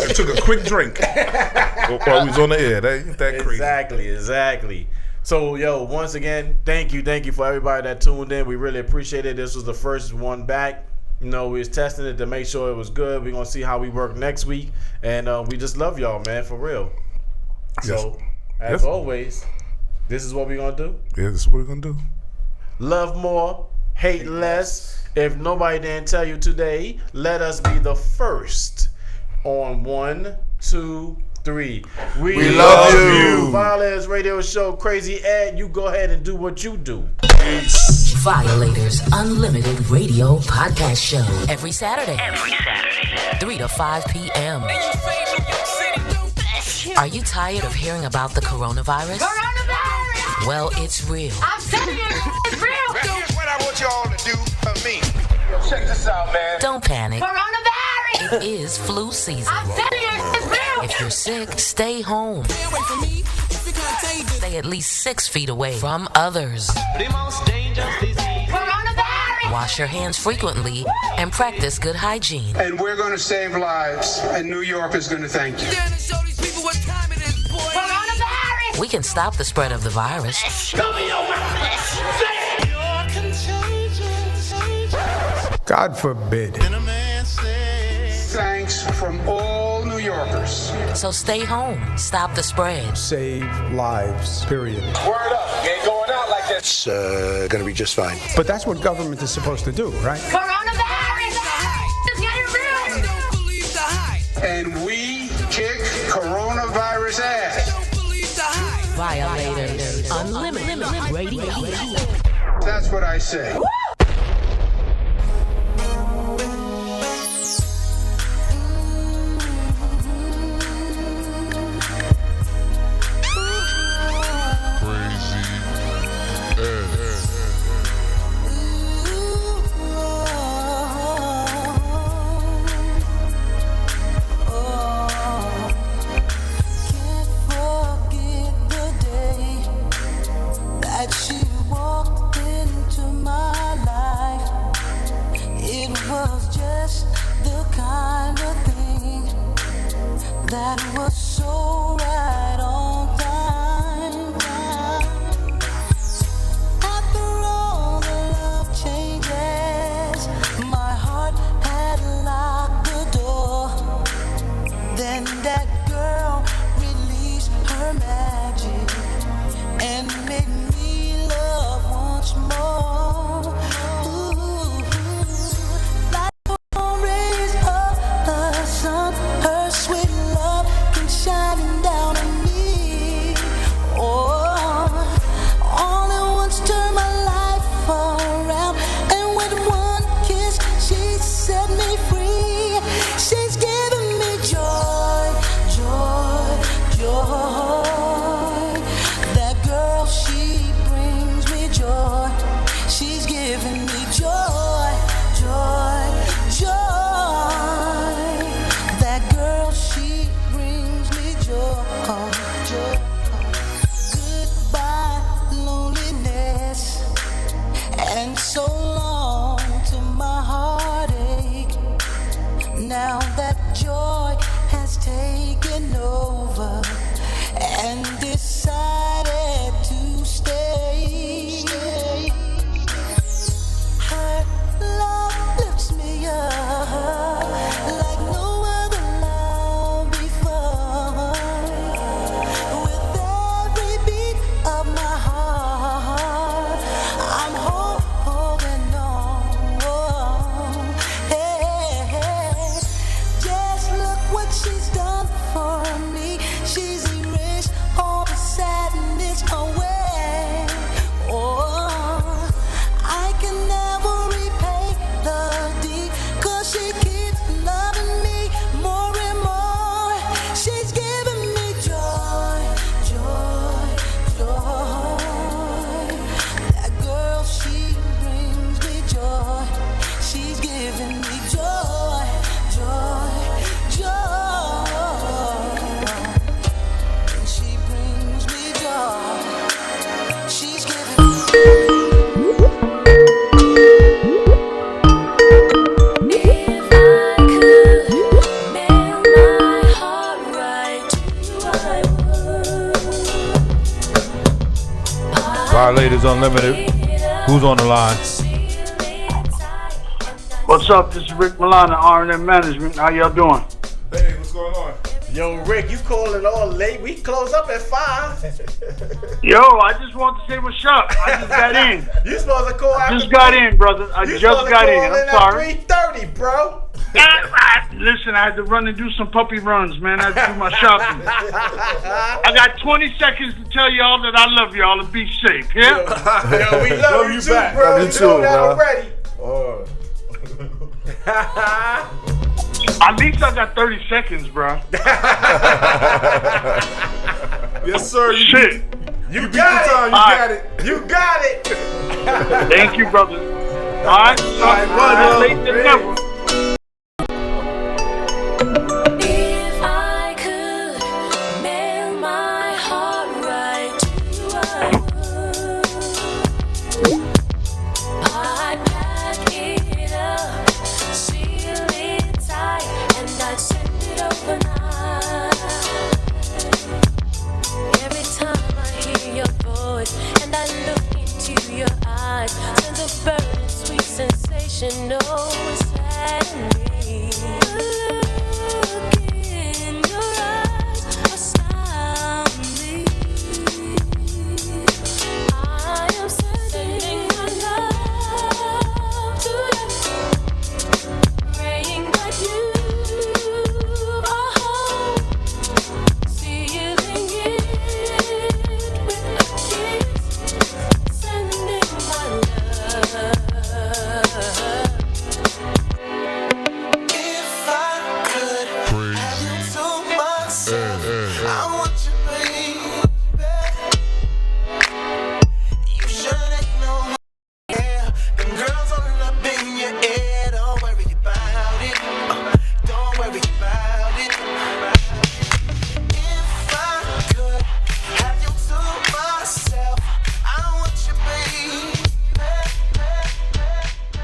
And took a quick drink while we was on the air. That crazy. Exactly. So, yo, once again, thank you for everybody that tuned in. We really appreciate it. This was the first one back. You know, we was testing it to make sure it was good. We're going to see how we work next week. And we just love y'all, man, for real. So, as always, this is what we're going to do. Yeah, this is what we're going to do. Love more, hate less. If nobody didn't tell you today, let us be the first on 1, 2, 3. We love you. Violators Radio Show, Crazy Ed, you go ahead and do what you do. Peace. Violators Unlimited Radio Podcast Show. Every Saturday. 3 to 5 p.m. Are you tired of hearing about the coronavirus? Well, it's real. I'm telling you, it's real. Here's what I want y'all to do for me. Yo, check this out, man. Don't panic. Coronavirus. It is flu season. I'm telling you, it's real. If you're sick, stay home. Stay at least 6 feet away from others. The most dangerous disease. Coronavirus. Wash your hands frequently and practice good hygiene. And we're going to save lives, and New York is going to thank you. Coronavirus. We can stop the spread of the virus. Show me your weapons. You're contagious. God forbid. Thanks from all New Yorkers. So stay home. Stop the spread. Save lives, period. Word up. You ain't going out like this. It's going to be just fine. But that's what government is supposed to do, right? Coronavirus. It's getting real. Don't believe the hype. And we kick coronavirus ass. Don't believe the hype. Violators Unlimited Radio. That's what I say. That was so right on time. After all the love changes, my heart had locked the door. Then that girl released her magic and made me love once more. Ooh, like the rays of the sun, her sweet shining down on me. Oh, all at once turned my life around, and with one kiss she set me free. She's giving me joy, joy, joy. That girl, she brings me joy. She's giving me joy, joy, joy. That girl, she goodbye, loneliness, and so long to my heartache. Now that joy has taken over and decided to stay. Her love lifts me up like no other love before. With every beat of my heart, I'm holding on. Hey, hey. Just look what she's done for me. She's erased all the sadness away. Oh, I can never repay the deed, 'cause she keeps loving me more and more. She's giving me joy, joy, joy. That girl, she brings me joy. She's giving me joy, joy, joy. She brings me joy. She's giving me Violators Unlimited. Who's on the line? What's up? This is Rick Milana, R&M Management. How y'all doing? Hey, what's going on? Yo, Rick, you calling all late? We close up at 5. Yo, I just want to say what's up. I just got in. You supposed to call after. Just got in, brother. I just got in. I'm sorry. 3:30, bro. Listen, I had to run and do some puppy runs, man. I had to do my shopping. I got 20 seconds to tell y'all that I love y'all and be safe, yeah? Yo, we love you too, back. bro. Love you too, bro. Already. At least I got 30 seconds, bro. Yes, sir. Shit. You got it. You got it. You got it. Thank you, brother. All right. All right, Late than never.